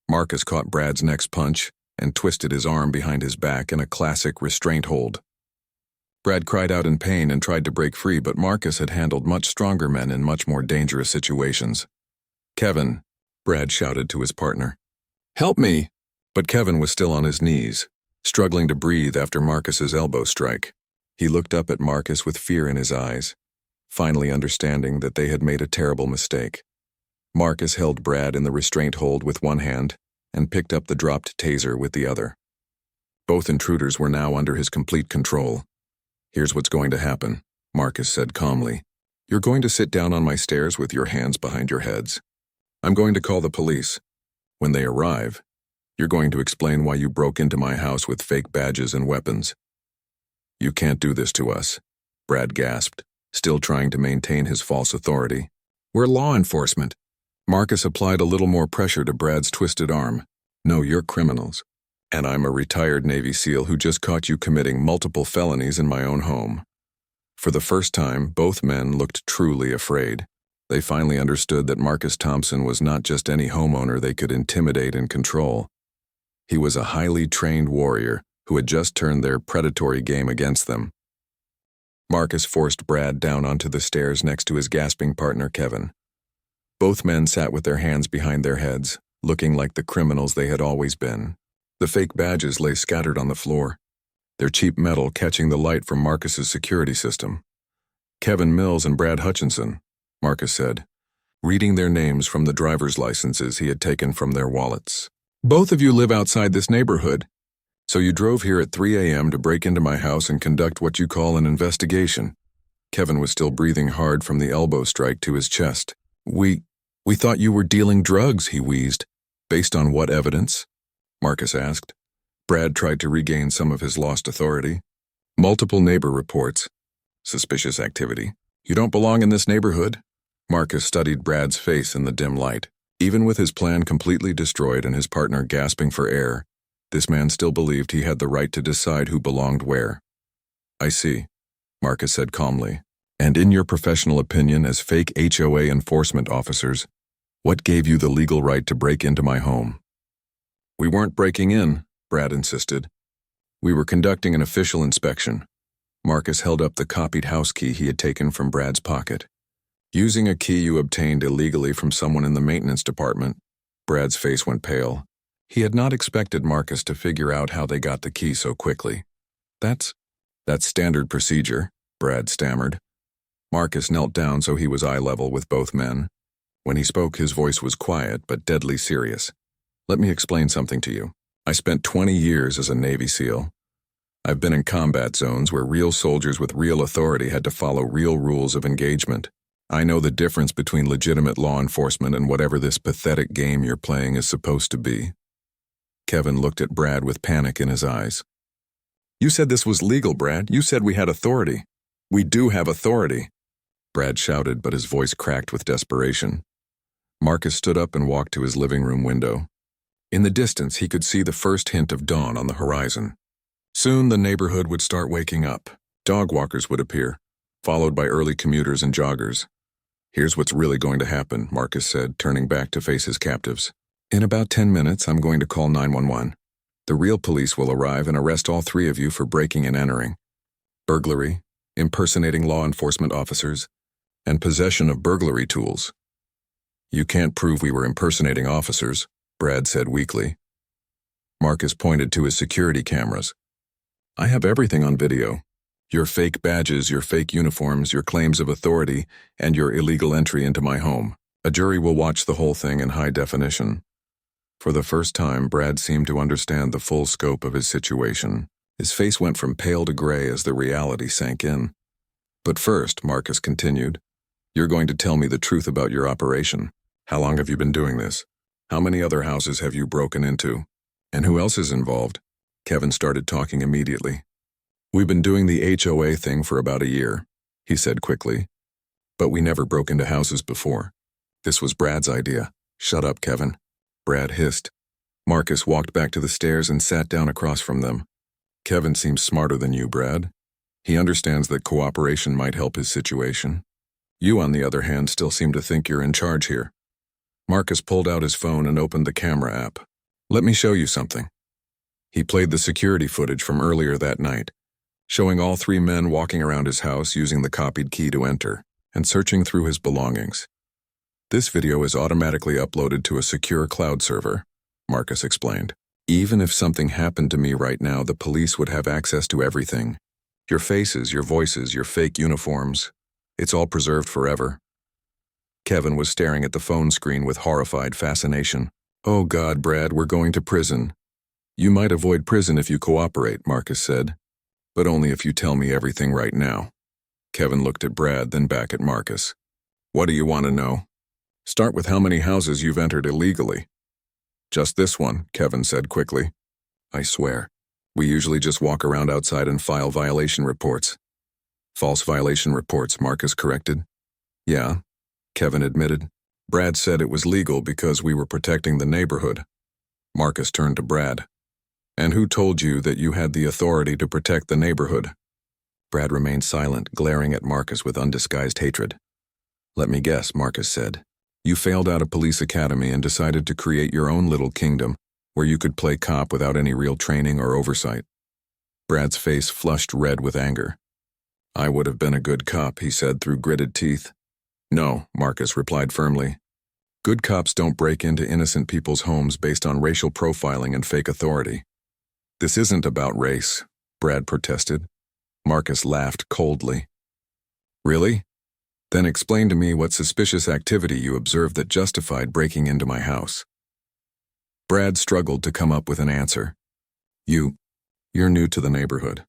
Speaker 1: Marcus caught Brad's next punch and twisted his arm behind his back in a classic restraint hold. Brad cried out in pain and tried to break free, but Marcus had handled much stronger men in much more dangerous situations. "Kevin," Brad shouted to his partner. "Help me!" But Kevin was still on his knees, struggling to breathe after Marcus's elbow strike. He looked up at Marcus with fear in his eyes, finally understanding that they had made a terrible mistake. Marcus held Brad in the restraint hold with one hand and picked up the dropped taser with the other. Both intruders were now under his complete control. "Here's what's going to happen," Marcus said calmly. "You're going to sit down on my stairs with your hands behind your heads. I'm going to call the police. When they arrive, you're going to explain why you broke into my house with fake badges and weapons." "You can't do this to us," Brad gasped, still trying to maintain his false authority. "We're law enforcement." Marcus applied a little more pressure to Brad's twisted arm. "No, you're criminals. And I'm a retired Navy SEAL who just caught you committing multiple felonies in my own home." For the first time, both men looked truly afraid. They finally understood that Marcus Thompson was not just any homeowner they could intimidate and control. He was a highly trained warrior who had just turned their predatory game against them. Marcus forced Brad down onto the stairs next to his gasping partner, Kevin. Both men sat with their hands behind their heads, looking like the criminals they had always been. The fake badges lay scattered on the floor, their cheap metal catching the light from Marcus's security system. "Kevin Mills and Brad Hutchinson," Marcus said, reading their names from the driver's licenses he had taken from their wallets. "Both of you live outside this neighborhood, So you drove here at 3 a.m. to break into my house and conduct what you call an investigation. Kevin was still breathing hard from the elbow strike to his chest. We thought you were dealing drugs, he wheezed. Based on what evidence? Marcus asked. Brad tried to regain some of his lost authority. Multiple neighbor reports. Suspicious activity. You don't belong in this neighborhood. Marcus studied Brad's face in the dim light. Even with his plan completely destroyed and his partner gasping for air, this man still believed he had the right to decide who belonged where. I see, Marcus said calmly. And in your professional opinion as fake HOA enforcement officers, what gave you the legal right to break into my home? We weren't breaking in, Brad insisted. We were conducting an official inspection. Marcus held up the copied house key he had taken from Brad's pocket. Using a key you obtained illegally from someone in the maintenance department, Brad's face went pale. He had not expected Marcus to figure out how they got the key so quickly. That's standard procedure, Brad stammered. Marcus knelt down so he was eye level with both men. When he spoke, his voice was quiet but deadly serious. Let me explain something to you. I spent 20 years as a Navy SEAL. I've been in combat zones where real soldiers with real authority had to follow real rules of engagement. I know the difference between legitimate law enforcement and whatever this pathetic game you're playing is supposed to be. Kevin looked at Brad with panic in his eyes. You said this was legal, Brad. You said we had authority. We do have authority, Brad shouted, but his voice cracked with desperation. Marcus stood up and walked to his living room window. In the distance, he could see the first hint of dawn on the horizon. Soon the neighborhood would start waking up. Dog walkers would appear, followed by early commuters and joggers. Here's what's really going to happen, Marcus said, turning back to face his captives. In about 10 minutes, I'm going to call 911. The real police will arrive and arrest all three of you for breaking and entering, burglary, impersonating law enforcement officers, and possession of burglary tools. You can't prove we were impersonating officers, Brad said weakly. Marcus pointed to his security cameras. I have everything on video. Your fake badges, your fake uniforms, your claims of authority, and your illegal entry into my home. A jury will watch the whole thing in high definition. For the first time, Brad seemed to understand the full scope of his situation. His face went from pale to gray as the reality sank in. But first, Marcus continued, you're going to tell me the truth about your operation. How long have you been doing this? How many other houses have you broken into? And who else is involved? Kevin started talking immediately. We've been doing the HOA thing for about a year, he said quickly. But we never broke into houses before. This was Brad's idea. Shut up, Kevin, Brad hissed. Marcus walked back to the stairs and sat down across from them. Kevin seems smarter than you, Brad. He understands that cooperation might help his situation. You, on the other hand, still seem to think you're in charge here. Marcus pulled out his phone and opened the camera app. Let me show you something. He played the security footage from earlier that night, showing all three men walking around his house using the copied key to enter and searching through his belongings. This video is automatically uploaded to a secure cloud server, Marcus explained. Even if something happened to me right now, the police would have access to everything. Your faces, your voices, your fake uniforms. It's all preserved forever. Kevin was staring at the phone screen with horrified fascination. Oh God, Brad, we're going to prison. You might avoid prison if you cooperate, Marcus said. But only if you tell me everything right now. Kevin looked at Brad, then back at Marcus. What do you want to know? Start with how many houses you've entered illegally. Just this one, Kevin said quickly. I swear. We usually just walk around outside and file violation reports. False violation reports, Marcus corrected. Yeah, Kevin admitted. Brad said it was legal because we were protecting the neighborhood. Marcus turned to Brad. And who told you that you had the authority to protect the neighborhood? Brad remained silent, glaring at Marcus with undisguised hatred. Let me guess, Marcus said. You failed out of police academy and decided to create your own little kingdom where you could play cop without any real training or oversight. Brad's face flushed red with anger. I would have been a good cop, he said through gritted teeth. No, Marcus replied firmly. Good cops don't break into innocent people's homes based on racial profiling and fake authority. This isn't about race, Brad protested. Marcus laughed coldly. Really? Then explain to me what suspicious activity you observed that justified breaking into my house. Brad struggled to come up with an answer. You You're new to the neighborhood,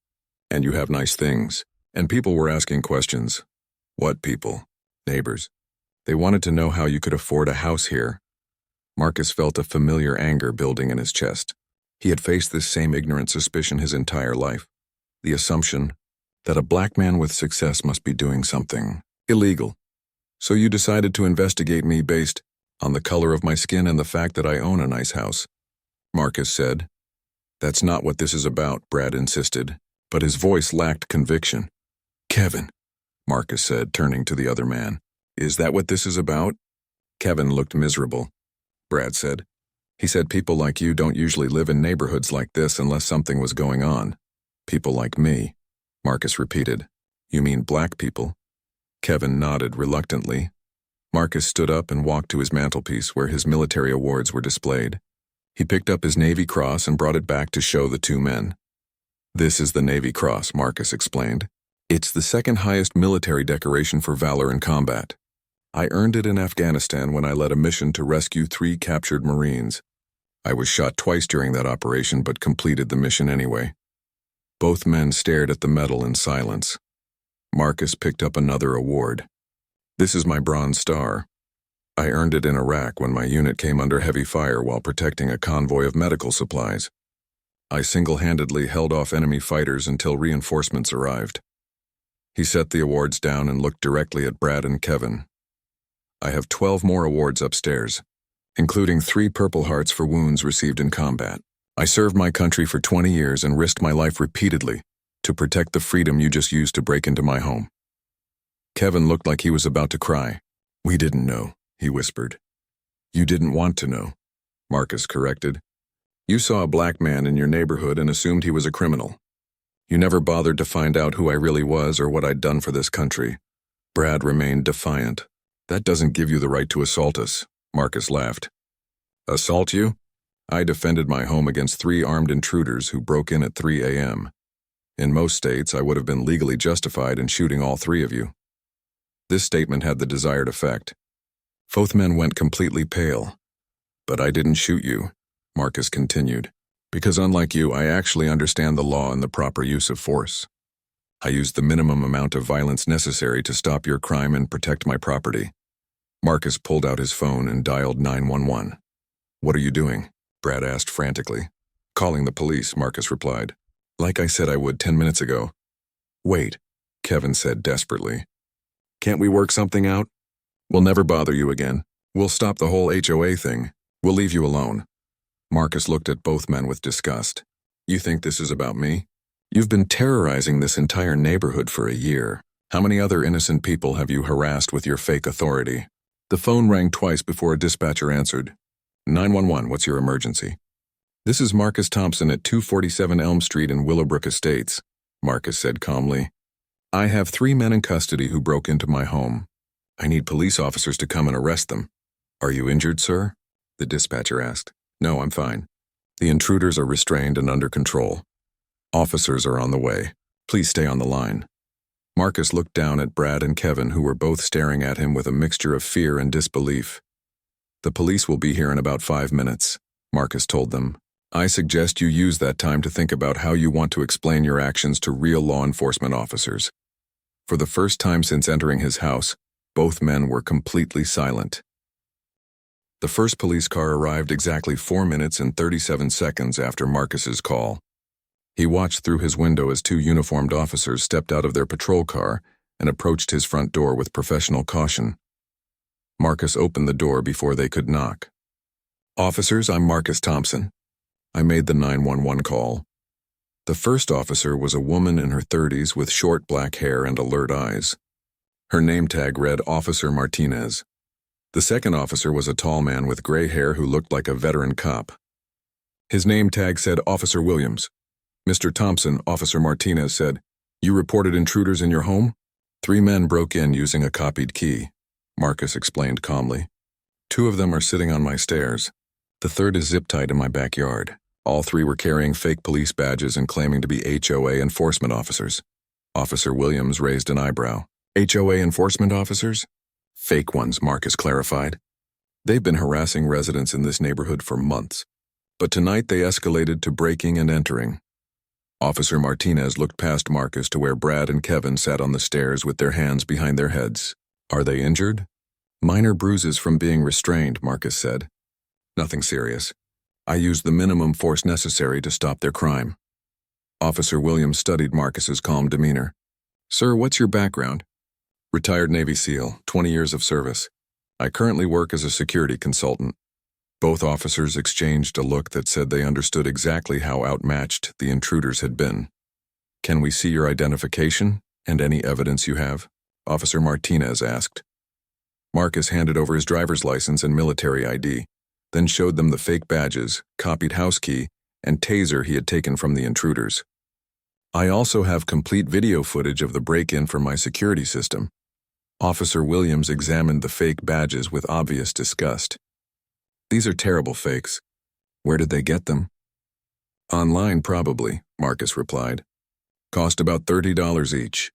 Speaker 1: and you have nice things, and people were asking questions. What people? Neighbors. They wanted to know how you could afford a house here. Marcus felt a familiar anger building in his chest. He had faced this same ignorant suspicion his entire life. The assumption that a black man with success must be doing something illegal. So you decided to investigate me based on the color of my skin and the fact that I own a nice house, Marcus said. That's not what this is about, Brad insisted, but his voice lacked conviction. Kevin, Marcus said, turning to the other man. Is that what this is about? Kevin looked miserable. Brad said. He said people like you don't usually live in neighborhoods like this unless something was going on. People like me, Marcus repeated. You mean black people? Kevin nodded reluctantly. Marcus stood up and walked to his mantelpiece where his military awards were displayed. He picked up his Navy Cross and brought it back to show the two men. This is the Navy Cross, Marcus explained. It's the second highest military decoration for valor in combat. I earned it in Afghanistan when I led a mission to rescue 3 captured Marines. I was shot twice during that operation but completed the mission anyway. Both men stared at the medal in silence. Marcus picked up another award. This is my Bronze Star. I earned it in Iraq when my unit came under heavy fire while protecting a convoy of medical supplies. I single-handedly held off enemy fighters until reinforcements arrived. He set the awards down and looked directly at Brad and Kevin. I have 12 more awards upstairs, including 3 Purple Hearts for wounds received in combat. I served my country for 20 years and risked my life repeatedly to protect the freedom you just used to break into my home. Kevin looked like he was about to cry. We didn't know, he whispered. You didn't want to know, Marcus corrected. You saw a black man in your neighborhood and assumed he was a criminal. You never bothered to find out who I really was or what I'd done for this country. Brad remained defiant. That doesn't give you the right to assault us, Marcus laughed. Assault you? I defended my home against 3 armed intruders who broke in at 3 a.m. In most states, I would have been legally justified in shooting all 3 of you. This statement had the desired effect. Both men went completely pale. But I didn't shoot you, Marcus continued, because unlike you, I actually understand the law and the proper use of force. I used the minimum amount of violence necessary to stop your crime and protect my property. Marcus pulled out his phone and dialed 911. What are you doing? Brad asked frantically. Calling the police, Marcus replied. Like I said I would 10 minutes ago. Wait, Kevin said desperately. Can't we work something out? We'll never bother you again. We'll stop the whole HOA thing. We'll leave you alone. Marcus looked at both men with disgust. You think this is about me? You've been terrorizing this entire neighborhood for a year. How many other innocent people have you harassed with your fake authority? The phone rang twice before a dispatcher answered. 911, what's your emergency? This is Marcus Thompson at 247 Elm Street in Willowbrook Estates, Marcus said calmly. I have 3 men in custody who broke into my home. I need police officers to come and arrest them. Are you injured, sir? The dispatcher asked. No, I'm fine. The intruders are restrained and under control. Officers are on the way. Please stay on the line. Marcus looked down at Brad and Kevin, who were both staring at him with a mixture of fear and disbelief. The police will be here in about 5 minutes, Marcus told them. I suggest you use that time to think about how you want to explain your actions to real law enforcement officers. For the first time since entering his house, both men were completely silent. The first police car arrived exactly 4 minutes and 37 seconds after Marcus's call. He watched through his window as 2 uniformed officers stepped out of their patrol car and approached his front door with professional caution. Marcus opened the door before they could knock. Officers, I'm Marcus Thompson. I made the 911 call. The first officer was a woman in her 30s with short black hair and alert eyes. Her name tag read Officer Martinez. The second officer was a tall man with gray hair who looked like a veteran cop. His name tag said Officer Williams. Mr. Thompson, Officer Martinez said, You reported intruders in your home? 3 men broke in using a copied key, Marcus explained calmly. 2 of them are sitting on my stairs. The third is zip-tied in my backyard. All 3 were carrying fake police badges and claiming to be HOA enforcement officers. Officer Williams raised an eyebrow. HOA enforcement officers? Fake ones, Marcus clarified. They've been harassing residents in this neighborhood for months. But tonight they escalated to breaking and entering. Officer Martinez looked past Marcus to where Brad and Kevin sat on the stairs with their hands behind their heads. Are they injured? Minor bruises from being restrained, Marcus said. Nothing serious. I used the minimum force necessary to stop their crime. Officer Williams studied Marcus's calm demeanor. Sir, what's your background? Retired Navy SEAL, 20 years of service. I currently work as a security consultant. Both officers exchanged a look that said they understood exactly how outmatched the intruders had been. Can we see your identification and any evidence you have? Officer Martinez asked. Marcus handed over his driver's license and military ID, then showed them the fake badges, copied house key, and taser he had taken from the intruders. I also have complete video footage of the break-in from my security system. Officer Williams examined the fake badges with obvious disgust. These are terrible fakes. Where did they get them? Online, probably, Marcus replied. Cost about $30 each.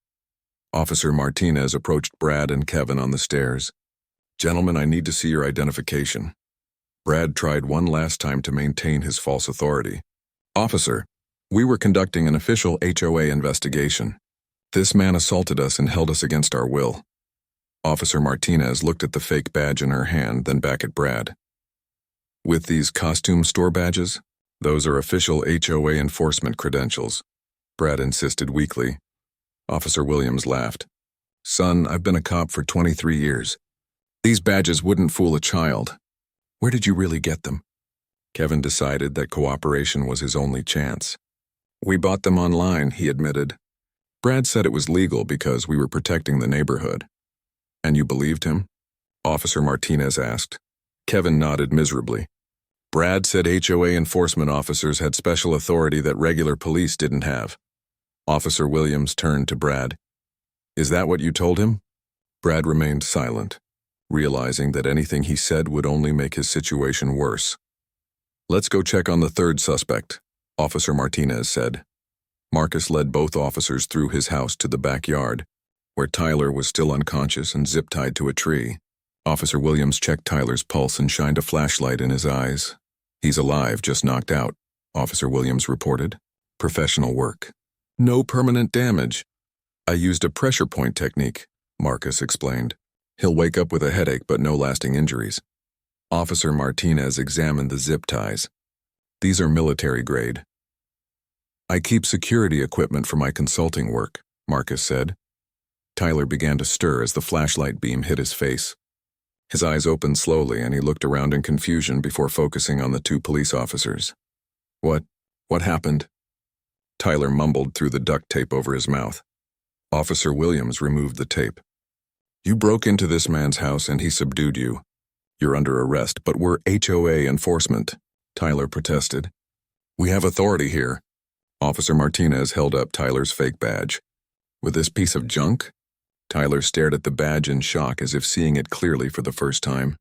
Speaker 1: Officer Martinez approached Brad and Kevin on the stairs. Gentlemen, I need to see your identification. Brad tried one last time to maintain his false authority. Officer, we were conducting an official HOA investigation. This man assaulted us and held us against our will. Officer Martinez looked at the fake badge in her hand, then back at Brad. With these costume store badges, those are official HOA enforcement credentials, Brad insisted weakly. Officer Williams laughed. Son, I've been a cop for 23 years. These badges wouldn't fool a child. Where did you really get them? Kevin decided that cooperation was his only chance. We bought them online, he admitted. Brad said it was legal because we were protecting the neighborhood. And you believed him? Officer Martinez asked. Kevin nodded miserably. Brad said HOA enforcement officers had special authority that regular police didn't have. Officer Williams turned to Brad. Is that what you told him? Brad remained silent, realizing that anything he said would only make his situation worse. Let's go check on the third suspect, Officer Martinez said. Marcus led both officers through his house to the backyard, where Tyler was still unconscious and zip-tied to a tree. Officer Williams checked Tyler's pulse and shined a flashlight in his eyes. He's alive, just knocked out, Officer Williams reported. Professional work. No permanent damage. I used a pressure point technique, Marcus explained. He'll wake up with a headache but no lasting injuries. Officer Martinez examined the zip ties. These are military grade. I keep security equipment for my consulting work, Marcus said. Tyler began to stir as the flashlight beam hit his face. His eyes opened slowly and he looked around in confusion before focusing on the two police officers. What happened? Tyler mumbled through the duct tape over his mouth. Officer Williams removed the tape. You broke into this man's house and he subdued you. You're under arrest, but we're HOA enforcement, Tyler protested. We have authority here. Officer Martinez held up Tyler's fake badge. With this piece of junk? Tyler stared at the badge in shock as if seeing it clearly for the first time.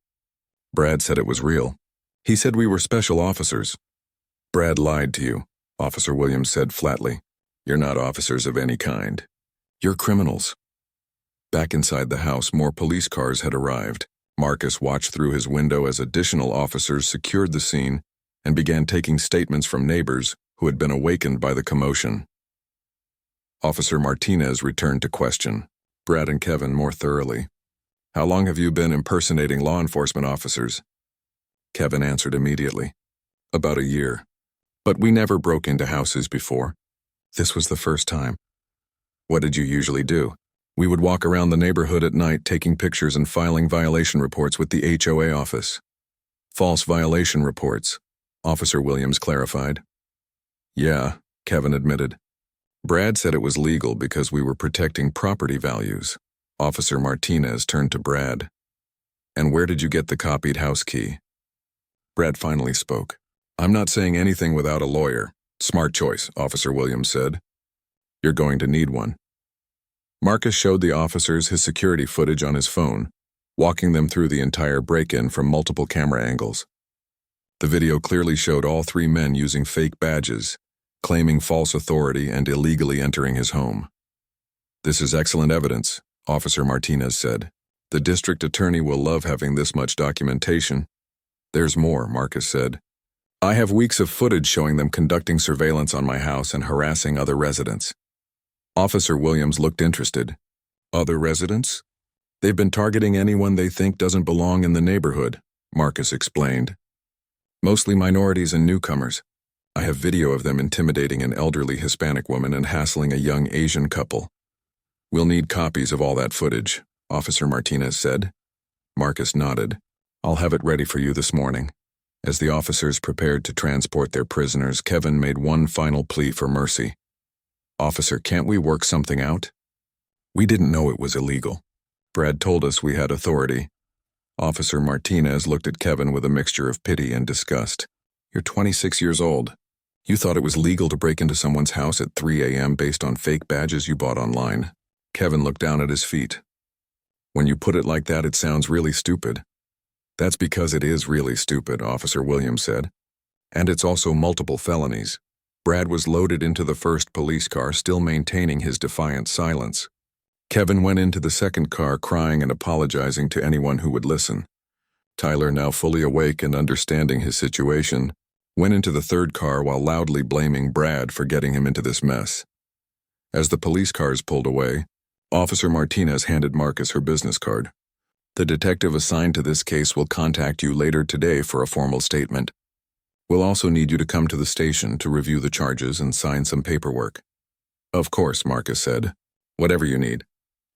Speaker 1: Brad said it was real. He said we were special officers. Brad lied to you, Officer Williams said flatly. You're not officers of any kind. You're criminals. Back inside the house, more police cars had arrived. Marcus watched through his window as additional officers secured the scene and began taking statements from neighbors who had been awakened by the commotion. Officer Martinez returned to question Brad and Kevin more thoroughly. How long have you been impersonating law enforcement officers? Kevin answered immediately. About a year. But we never broke into houses before. This was the first time. What did you usually do? We would walk around the neighborhood at night taking pictures and filing violation reports with the HOA office. False violation reports, Officer Williams clarified. Yeah, Kevin admitted. Brad said it was legal because we were protecting property values. Officer Martinez turned to Brad. And where did you get the copied house key? Brad finally spoke. I'm not saying anything without a lawyer. Smart choice, Officer Williams said. You're going to need one. Marcus showed the officers his security footage on his phone, walking them through the entire break-in from multiple camera angles. The video clearly showed all three men using fake badges, claiming false authority and illegally entering his home. This is excellent evidence, Officer Martinez said. The district attorney will love having this much documentation. There's more, Marcus said. I have weeks of footage showing them conducting surveillance on my house and harassing other residents. Officer Williams looked interested. Other residents? They've been targeting anyone they think doesn't belong in the neighborhood, Marcus explained. Mostly minorities and newcomers. I have video of them intimidating an elderly Hispanic woman and hassling a young Asian couple. We'll need copies of all that footage, Officer Martinez said. Marcus nodded. I'll have it ready for you this morning. As the officers prepared to transport their prisoners, Kevin made one final plea for mercy. Officer, can't we work something out? We didn't know it was illegal. Brad told us we had authority. Officer Martinez looked at Kevin with a mixture of pity and disgust. You're 26 years old. You thought it was legal to break into someone's house at 3 a.m. based on fake badges you bought online. Kevin looked down at his feet. When you put it like that, it sounds really stupid. That's because it is really stupid, Officer Williams said. And it's also multiple felonies. Brad was loaded into the first police car, still maintaining his defiant silence. Kevin went into the second car crying and apologizing to anyone who would listen. Tyler, now fully awake and understanding his situation, went into the third car while loudly blaming Brad for getting him into this mess. As the police cars pulled away, Officer Martinez handed Marcus her business card. The detective assigned to this case will contact you later today for a formal statement. We'll also need you to come to the station to review the charges and sign some paperwork. Of course, Marcus said. Whatever you need.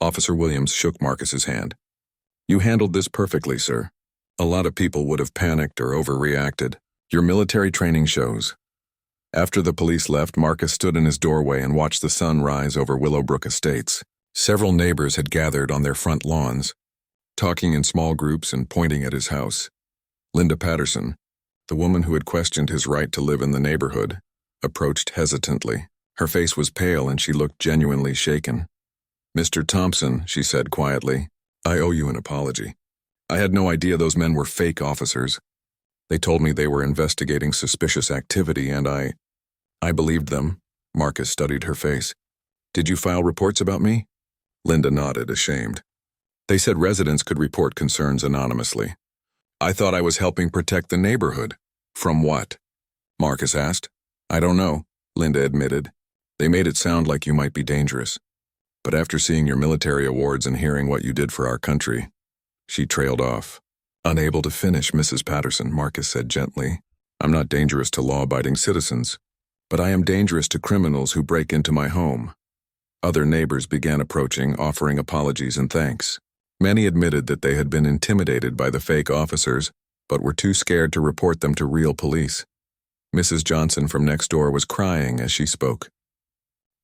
Speaker 1: Officer Williams shook Marcus's hand. You handled this perfectly, sir. A lot of people would have panicked or overreacted. Your military training shows. After the police left, Marcus stood in his doorway and watched the sun rise over Willowbrook Estates. Several neighbors had gathered on their front lawns, talking in small groups and pointing at his house. Linda Patterson, the woman who had questioned his right to live in the neighborhood, approached hesitantly. Her face was pale and she looked genuinely shaken. Mr. Thompson, she said quietly, I owe you an apology. I had no idea those men were fake officers. They told me they were investigating suspicious activity and I believed them. Marcus studied her face. Did you file reports about me? Linda nodded, ashamed. They said residents could report concerns anonymously. I thought I was helping protect the neighborhood. From what? Marcus asked. I don't know, Linda admitted. They made it sound like you might be dangerous. But after seeing your military awards and hearing what you did for our country, she trailed off. Unable to finish, Mrs. Patterson, Marcus said gently. I'm not dangerous to law-abiding citizens, but I am dangerous to criminals who break into my home. Other neighbors began approaching, offering apologies and thanks. Many admitted that they had been intimidated by the fake officers, but were too scared to report them to real police. Mrs. Johnson from next door was crying as she spoke.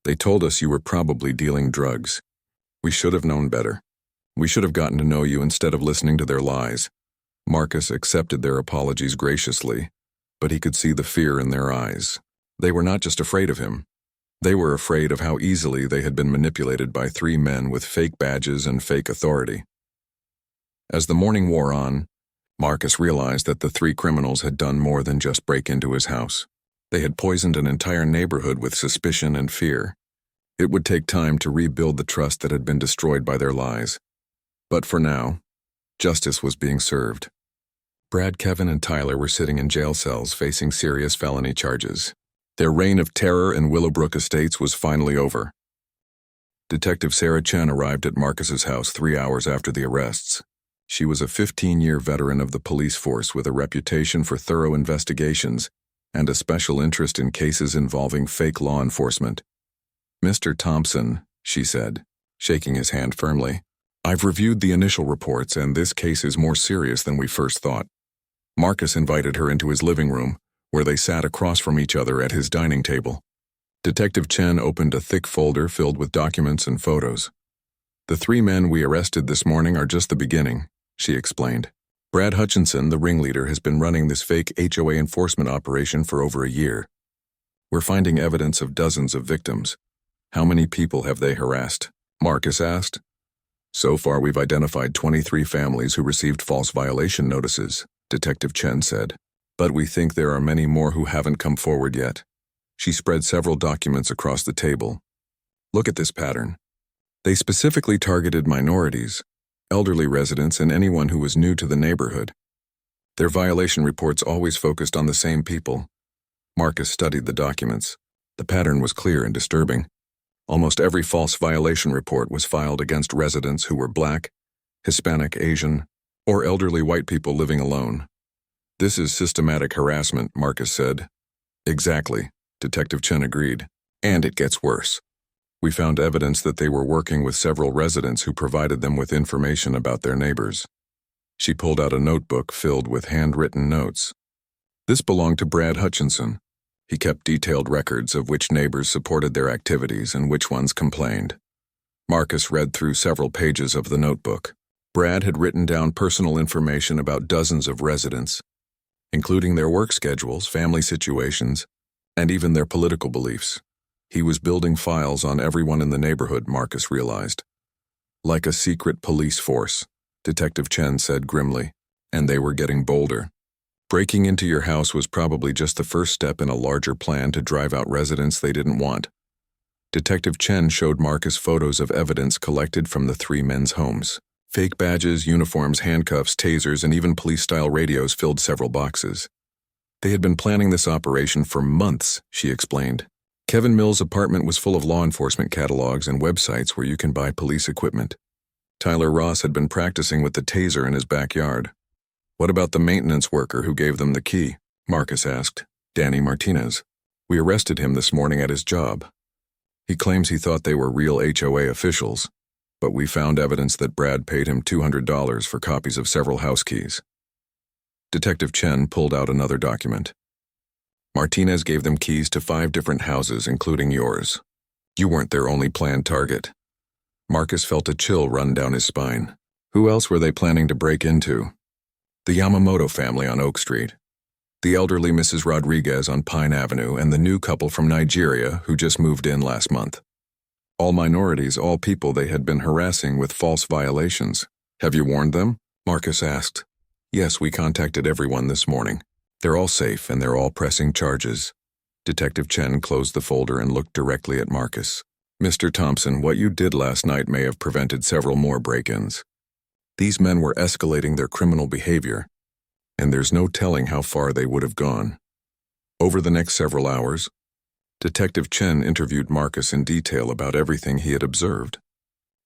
Speaker 1: They told us you were probably dealing drugs. We should have known better. We should have gotten to know you instead of listening to their lies. Marcus accepted their apologies graciously, but he could see the fear in their eyes. They were not just afraid of him. They were afraid of how easily they had been manipulated by three men with fake badges and fake authority. As the morning wore on, Marcus realized that the three criminals had done more than just break into his house. They had poisoned an entire neighborhood with suspicion and fear. It would take time to rebuild the trust that had been destroyed by their lies. But for now, justice was being served. Brad, Kevin, and Tyler were sitting in jail cells facing serious felony charges. Their reign of terror in Willowbrook Estates was finally over. Detective Sarah Chen arrived at Marcus's house 3 hours after the arrests. She was a 15-year veteran of the police force with a reputation for thorough investigations and a special interest in cases involving fake law enforcement. Mr. Thompson, she said, shaking his hand firmly, I've reviewed the initial reports and this case is more serious than we first thought. Marcus invited her into his living room, where they sat across from each other at his dining table. Detective Chen opened a thick folder filled with documents and photos. The three men we arrested this morning are just the beginning, she explained. Brad Hutchinson, the ringleader, has been running this fake HOA enforcement operation for over a year. We're finding evidence of dozens of victims. How many people have they harassed? Marcus asked. So far, we've identified 23 families who received false violation notices, Detective Chen said. But we think there are many more who haven't come forward yet. She spread several documents across the table. Look at this pattern. They specifically targeted minorities, elderly residents, and anyone who was new to the neighborhood. Their violation reports always focused on the same people. Marcus studied the documents. The pattern was clear and disturbing. Almost every false violation report was filed against residents who were Black, Hispanic, Asian, or elderly white people living alone. "This is systematic harassment," Marcus said. "Exactly," Detective Chen agreed. "And it gets worse. We found evidence that they were working with several residents who provided them with information about their neighbors." She pulled out a notebook filled with handwritten notes. This belonged to Brad Hutchinson. He kept detailed records of which neighbors supported their activities and which ones complained. Marcus read through several pages of the notebook. Brad had written down personal information about dozens of residents, including their work schedules, family situations, and even their political beliefs. He was building files on everyone in the neighborhood, Marcus realized. "Like a secret police force," Detective Chen said grimly, "and they were getting bolder. Breaking into your house was probably just the first step in a larger plan to drive out residents they didn't want." Detective Chen showed Marcus photos of evidence collected from the three men's homes. Fake badges, uniforms, handcuffs, tasers, and even police-style radios filled several boxes. "They had been planning this operation for months," she explained. Kevin Mills' apartment was full of law enforcement catalogs and websites where you can buy police equipment. Tyler Ross had been practicing with the taser in his backyard. "What about the maintenance worker who gave them the key?" Marcus asked. "Danny Martinez. We arrested him this morning at his job. He claims he thought they were real HOA officials, but we found evidence that Brad paid him $200 for copies of several house keys." Detective Chen pulled out another document. "Martinez gave them keys to 5 different houses, including yours. You weren't their only planned target." Marcus felt a chill run down his spine. Who else were they planning to break into? The Yamamoto family on Oak Street, the elderly Mrs. Rodriguez on Pine Avenue, and the new couple from Nigeria who just moved in last month. All minorities, all people they had been harassing with false violations. "Have you warned them?" Marcus asked. "Yes, we contacted everyone this morning. They're all safe and they're all pressing charges." Detective Chen closed the folder and looked directly at Marcus. "Mr. Thompson, what you did last night may have prevented several more break-ins. These men were escalating their criminal behavior, and there's no telling how far they would have gone." Over the next several hours, Detective Chen interviewed Marcus in detail about everything he had observed.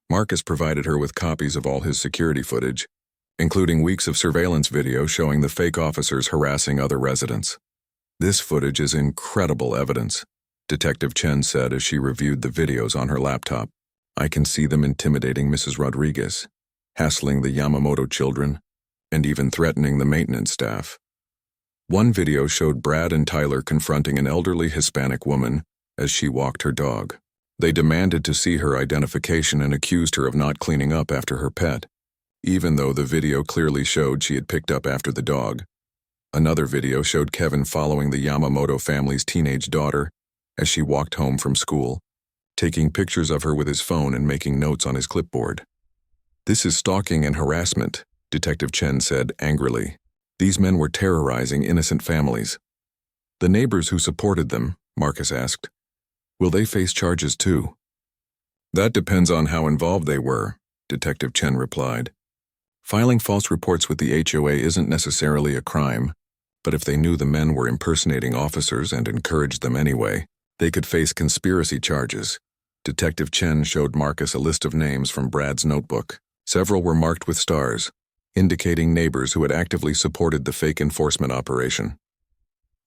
Speaker 1: Marcus provided her with copies of all his security footage, including weeks of surveillance video showing the fake officers harassing other residents. "This footage is incredible evidence," Detective Chen said as she reviewed the videos on her laptop. "I can see them intimidating Mrs. Rodriguez, hassling the Yamamoto children, and even threatening the maintenance staff." One video showed Brad and Tyler confronting an elderly Hispanic woman as she walked her dog. They demanded to see her identification and accused her of not cleaning up after her pet, even though the video clearly showed she had picked up after the dog. Another video showed Kevin following the Yamamoto family's teenage daughter as she walked home from school, taking pictures of her with his phone and making notes on his clipboard. "This is stalking and harassment," Detective Chen said angrily. "These men were terrorizing innocent families." "The neighbors who supported them," Marcus asked, "will they face charges too?" "That depends on how involved they were," Detective Chen replied. "Filing false reports with the HOA isn't necessarily a crime, but if they knew the men were impersonating officers and encouraged them anyway, they could face conspiracy charges." Detective Chen showed Marcus a list of names from Brad's notebook. Several were marked with stars, indicating neighbors who had actively supported the fake enforcement operation.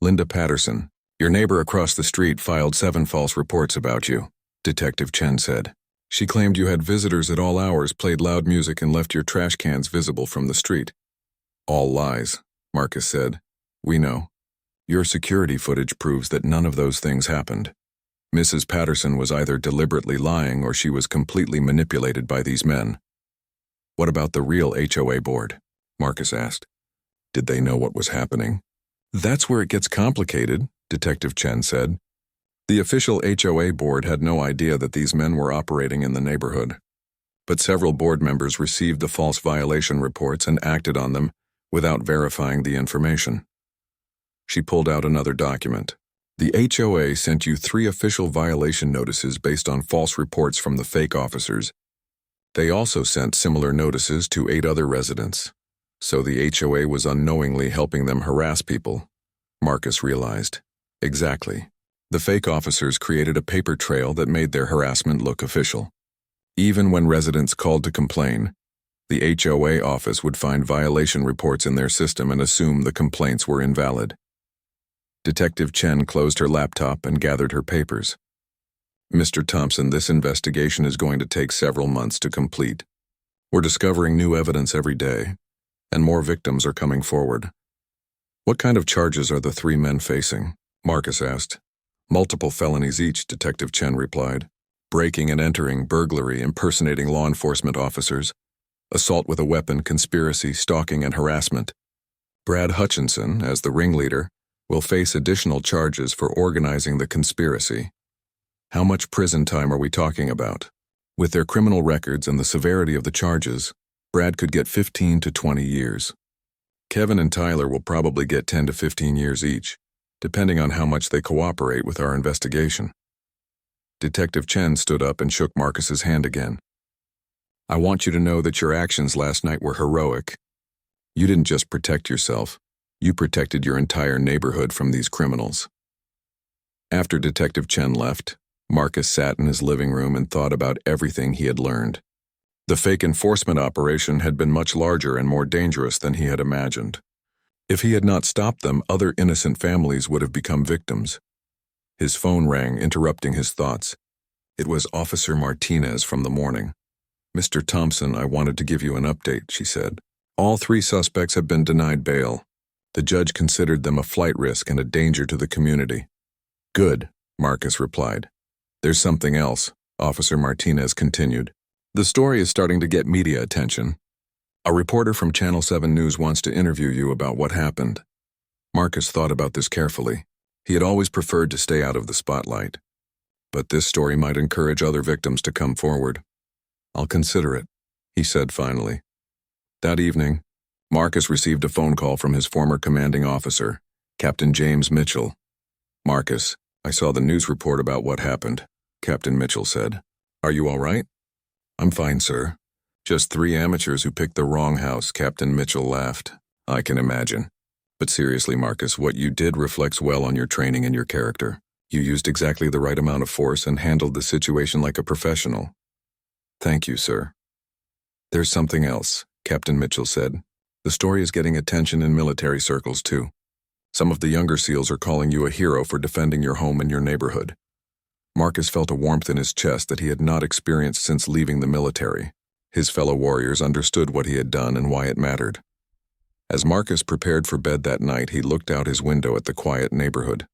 Speaker 1: "Linda Patterson, your neighbor across the street, filed 7 false reports about you," Detective Chen said. "She claimed you had visitors at all hours, played loud music, and left your trash cans visible from the street." "All lies," Marcus said. "We know. Your security footage proves that none of those things happened. Mrs. Patterson was either deliberately lying or she was completely manipulated by these men." "What about the real HOA board?" Marcus asked. "Did they know what was happening?" "That's where it gets complicated," Detective Chen said. "The official HOA board had no idea that these men were operating in the neighborhood, but several board members received the false violation reports and acted on them without verifying the information." She pulled out another document. "The HOA sent you 3 official violation notices based on false reports from the fake officers. They also sent similar notices to 8 other residents. So the HOA was unknowingly helping them harass people, Marcus realized. Exactly. The fake officers created a paper trail that made their harassment look official. Even when residents called to complain, the HOA office would find violation reports in their system and assume the complaints were invalid. Detective Chen closed her laptop and gathered her papers. Mr. Thompson, this investigation is going to take several months to complete. We're discovering new evidence every day, and more victims are coming forward. What kind of charges are the 3 men facing? Marcus asked. Multiple felonies each, Detective Chen replied. Breaking and entering, burglary, impersonating law enforcement officers, assault with a weapon, conspiracy, stalking, and harassment. Brad Hutchinson, as the ringleader, will face additional charges for organizing the conspiracy. How much prison time are we talking about? With their criminal records and the severity of the charges, Brad could get 15 to 20 years. Kevin and Tyler will probably get 10 to 15 years each, depending on how much they cooperate with our investigation. Detective Chen stood up and shook Marcus's hand again. I want you to know that your actions last night were heroic. You didn't just protect yourself, you protected your entire neighborhood from these criminals. After Detective Chen left, Marcus sat in his living room and thought about everything he had learned. The fake enforcement operation had been much larger and more dangerous than he had imagined. If he had not stopped them, other innocent families would have become victims. His phone rang, interrupting his thoughts. It was Officer Martinez from the morning. Mr. Thompson, I wanted to give you an update, she said. All 3 suspects have been denied bail. The judge considered them a flight risk and a danger to the community. Good, Marcus replied. There's something else, Officer Martinez continued. The story is starting to get media attention. A reporter from Channel 7 News wants to interview you about what happened. Marcus thought about this carefully. He had always preferred to stay out of the spotlight. But this story might encourage other victims to come forward. I'll consider it, he said finally. That evening, Marcus received a phone call from his former commanding officer, Captain James Mitchell. Marcus, I saw the news report about what happened, Captain Mitchell said. Are you all right? I'm fine, sir. Just 3 amateurs who picked the wrong house, Captain Mitchell laughed. I can imagine. But seriously, Marcus, what you did reflects well on your training and your character. You used exactly the right amount of force and handled the situation like a professional. Thank you, sir. There's something else, Captain Mitchell said. The story is getting attention in military circles, too. Some of the younger SEALs are calling you a hero for defending your home and your neighborhood. Marcus felt a warmth in his chest that he had not experienced since leaving the military. His fellow warriors understood what he had done and why it mattered. As Marcus prepared for bed that night, he looked out his window at the quiet neighborhood.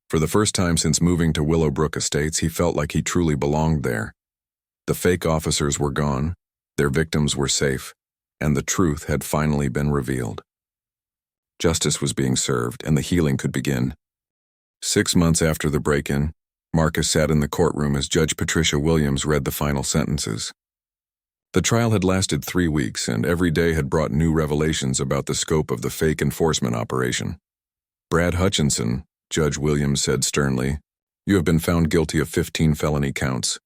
Speaker 1: For the first time since moving to Willowbrook Estates, he felt like he truly belonged there. The fake officers were gone, their victims were safe, and the truth had finally been revealed. Justice was being served, and the healing could begin. 6 months after the break-in, Marcus sat in the courtroom as Judge Patricia Williams read the final sentences. The trial had lasted 3 weeks, and every day had brought new revelations about the scope of the fake enforcement operation. Brad Hutchinson, Judge Williams said sternly, you have been found guilty of 15 felony counts,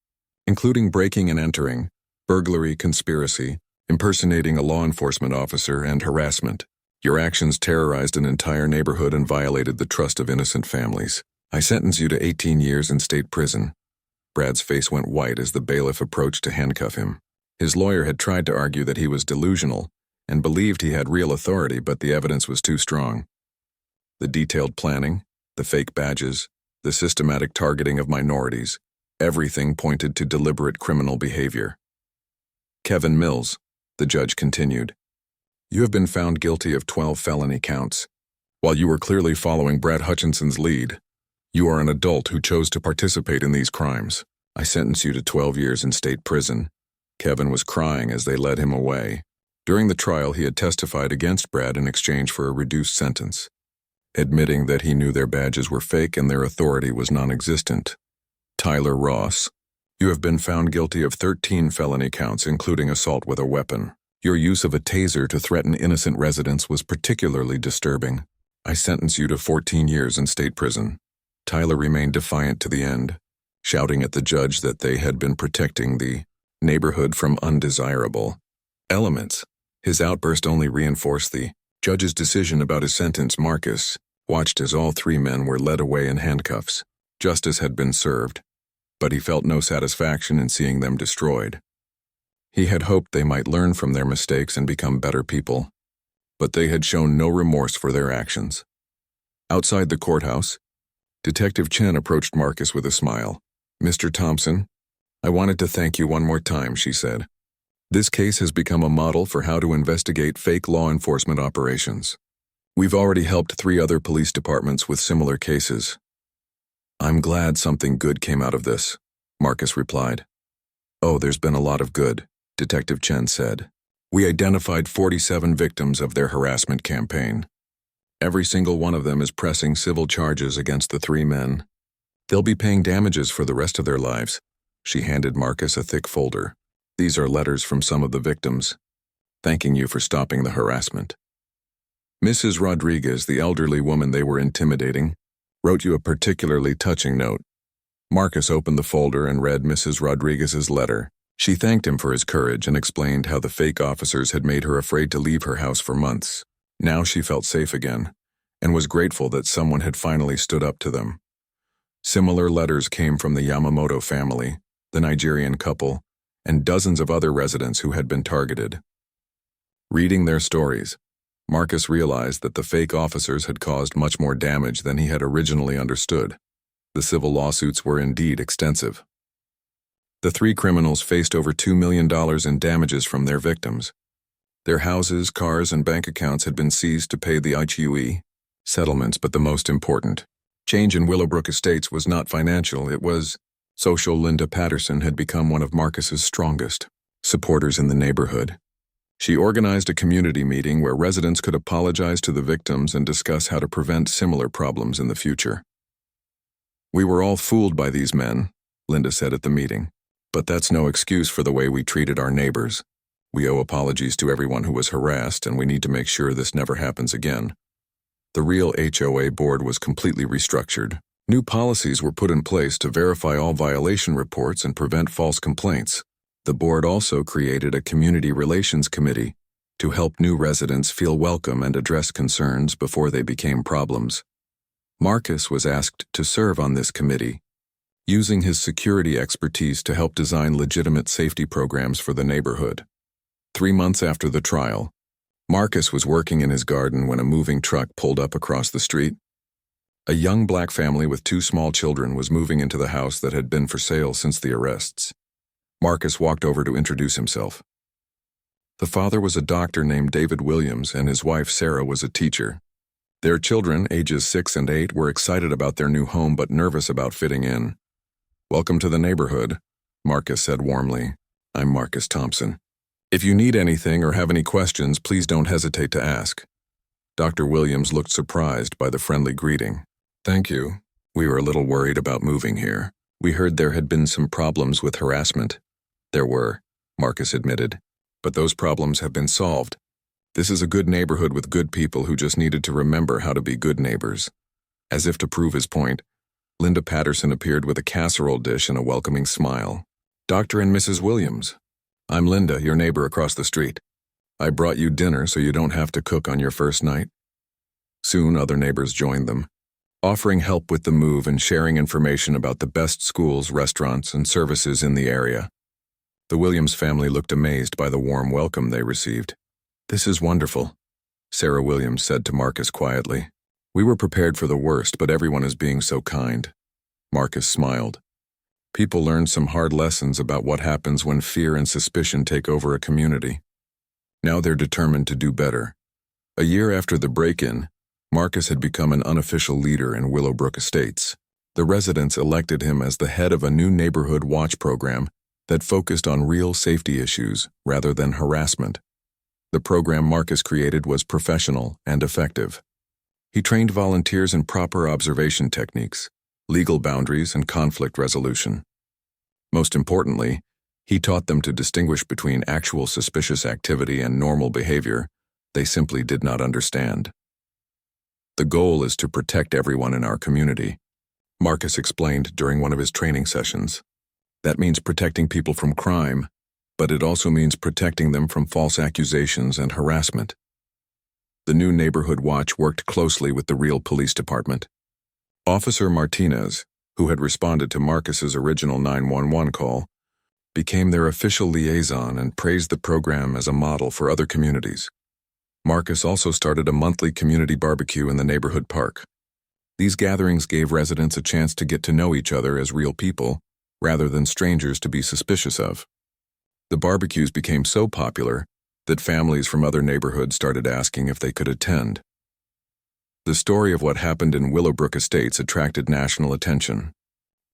Speaker 1: including breaking and entering, burglary, conspiracy, impersonating a law enforcement officer, and harassment. Your actions terrorized an entire neighborhood and violated the trust of innocent families. I sentence you to 18 years in state prison. Brad's face went white as the bailiff approached to handcuff him. His lawyer had tried to argue that he was delusional and believed he had real authority, but the evidence was too strong. The detailed planning, the fake badges, the systematic targeting of minorities, everything pointed to deliberate criminal behavior. Kevin Mills, the judge continued, you have been found guilty of 12 felony counts. While you were clearly following Brad Hutchinson's lead, you are an adult who chose to participate in these crimes. I sentence you to 12 years in state prison. Kevin was crying as they led him away. During the trial, he had testified against Brad in exchange for a reduced sentence, admitting that he knew their badges were fake and their authority was non-existent. Tyler Ross, you have been found guilty of 13 felony counts, including assault with a weapon. Your use of a taser to threaten innocent residents was particularly disturbing. I sentence you to 14 years in state prison. Tyler remained defiant to the end, shouting at the judge that they had been protecting the neighborhood from undesirable elements. His outburst only reinforced the judge's decision about his sentence. Marcus watched as all three men were led away in handcuffs. Justice had been served, but he felt no satisfaction in seeing them destroyed. He had hoped they might learn from their mistakes and become better people, but they had shown no remorse for their actions. Outside the courthouse, Detective Chen approached Marcus with a smile. "Mr. Thompson, I wanted to thank you one more time," she said. "This case has become a model for how to investigate fake law enforcement operations. We've already helped 3 other police departments with similar cases." "I'm glad something good came out of this," Marcus replied. "Oh, there's been a lot of good," Detective Chen said. "We identified 47 victims of their harassment campaign. Every single one of them is pressing civil charges against the 3 men. They'll be paying damages for the rest of their lives." She handed Marcus a thick folder. "These are letters from some of the victims, thanking you for stopping the harassment. Mrs. Rodriguez, the elderly woman they were intimidating, wrote you a particularly touching note." Marcus opened the folder and read Mrs. Rodriguez's letter. She thanked him for his courage and explained how the fake officers had made her afraid to leave her house for months. Now she felt safe again, and was grateful that someone had finally stood up to them. Similar letters came from the Yamamoto family, the Nigerian couple, and dozens of other residents who had been targeted. Reading their stories, Marcus realized that the fake officers had caused much more damage than he had originally understood. The civil lawsuits were indeed extensive. The 3 criminals faced over $2 million in damages from their victims. Their houses, cars, and bank accounts had been seized to pay the HOA settlements, but the most important change in Willowbrook Estates was not financial, it was social. Linda Patterson had become one of Marcus's strongest supporters in the neighborhood. She organized a community meeting where residents could apologize to the victims and discuss how to prevent similar problems in the future. "We were all fooled by these men," Linda said at the meeting. "But that's no excuse for the way we treated our neighbors. We owe apologies to everyone who was harassed, and we need to make sure this never happens again." The real HOA board was completely restructured. New policies were put in place to verify all violation reports and prevent false complaints. The board also created a community relations committee to help new residents feel welcome and address concerns before they became problems. Marcus was asked to serve on this committee, using his security expertise to help design legitimate safety programs for the neighborhood. 3 months after the trial, Marcus was working in his garden when a moving truck pulled up across the street. A young black family with 2 small children was moving into the house that had been for sale since the arrests. Marcus walked over to introduce himself. The father was a doctor named David Williams, and his wife Sarah was a teacher. Their children, ages 6 and 8, were excited about their new home but nervous about fitting in. "Welcome to the neighborhood," Marcus said warmly. "I'm Marcus Thompson. If you need anything or have any questions, please don't hesitate to ask." Dr. Williams looked surprised by the friendly greeting. "Thank you. We were a little worried about moving here. We heard there had been some problems with harassment." "There were," Marcus admitted, "but those problems have been solved. This is a good neighborhood with good people who just needed to remember how to be good neighbors." As if to prove his point, Linda Patterson appeared with a casserole dish and a welcoming smile. "Dr. and Mrs. Williams, I'm Linda, your neighbor across the street. I brought you dinner so you don't have to cook on your first night." Soon other neighbors joined them, offering help with the move and sharing information about the best schools, restaurants, and services in the area. The Williams family looked amazed by the warm welcome they received. "This is wonderful," Sarah Williams said to Marcus quietly. "We were prepared for the worst, but everyone is being so kind." Marcus smiled. People learned some hard lessons about what happens when fear and suspicion take over a community. Now they're determined to do better. A year after the break-in, Marcus had become an unofficial leader in Willowbrook Estates. The residents elected him as the head of a new neighborhood watch program that focused on real safety issues rather than harassment. The program Marcus created was professional and effective. He trained volunteers in proper observation techniques, legal boundaries, and conflict resolution. Most importantly, he taught them to distinguish between actual suspicious activity and normal behavior they simply did not understand. "The goal is to protect everyone in our community," Marcus explained during one of his training sessions. "That means protecting people from crime, but it also means protecting them from false accusations and harassment. The new neighborhood watch worked closely with the real police department. Officer Martinez, who had responded to Marcus's original 911 call, became their official liaison and praised the program as a model for other communities. Marcus also started a monthly community barbecue in the neighborhood park. These gatherings gave residents a chance to get to know each other as real people, rather than strangers to be suspicious of. The barbecues became so popular that families from other neighborhoods started asking if they could attend. The story of what happened in Willowbrook Estates attracted national attention.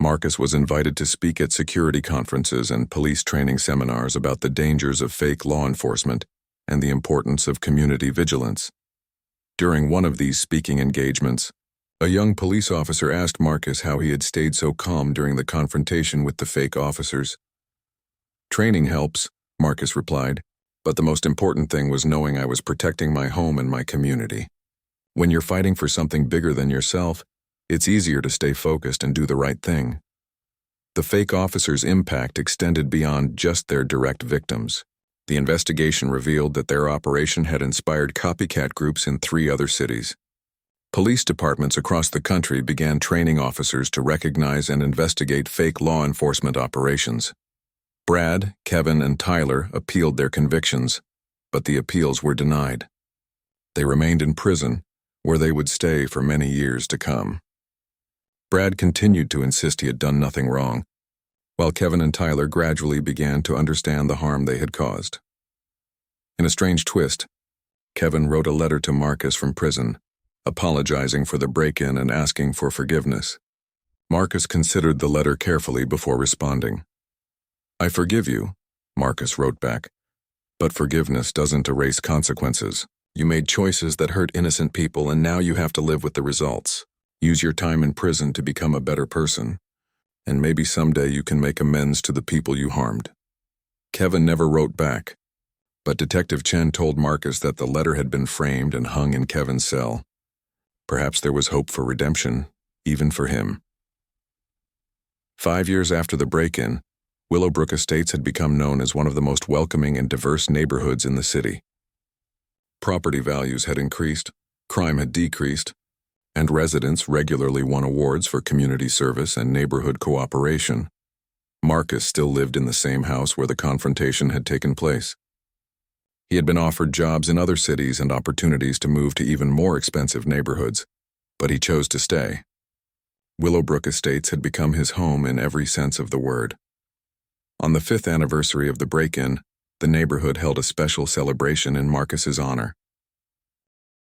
Speaker 1: Marcus was invited to speak at security conferences and police training seminars about the dangers of fake law enforcement and the importance of community vigilance. During one of these speaking engagements, a young police officer asked Marcus how he had stayed so calm during the confrontation with the fake officers. "Training helps," Marcus replied, "but the most important thing was knowing I was protecting my home and my community. When you're fighting for something bigger than yourself, it's easier to stay focused and do the right thing." The fake officers' impact extended beyond just their direct victims. The investigation revealed that their operation had inspired copycat groups in 3 other cities. Police departments across the country began training officers to recognize and investigate fake law enforcement operations. Brad, Kevin, and Tyler appealed their convictions, but the appeals were denied. They remained in prison, where they would stay for many years to come. Brad continued to insist he had done nothing wrong, while Kevin and Tyler gradually began to understand the harm they had caused. In a strange twist, Kevin wrote a letter to Marcus from prison, apologizing for the break-in and asking for forgiveness. Marcus considered the letter carefully before responding. "I forgive you," Marcus wrote back, "but forgiveness doesn't erase consequences. You made choices that hurt innocent people and now you have to live with the results. Use your time in prison to become a better person, and maybe someday you can make amends to the people you harmed." Kevin never wrote back, but Detective Chen told Marcus that the letter had been framed and hung in Kevin's cell. Perhaps there was hope for redemption, even for him. 5 years after the break-in, Willowbrook Estates had become known as one of the most welcoming and diverse neighborhoods in the city. Property values had increased, crime had decreased, and residents regularly won awards for community service and neighborhood cooperation. Marcus still lived in the same house where the confrontation had taken place. He had been offered jobs in other cities and opportunities to move to even more expensive neighborhoods, but he chose to stay. Willowbrook Estates had become his home in every sense of the word. On the 5th anniversary of the break-in, the neighborhood held a special celebration in Marcus's honor.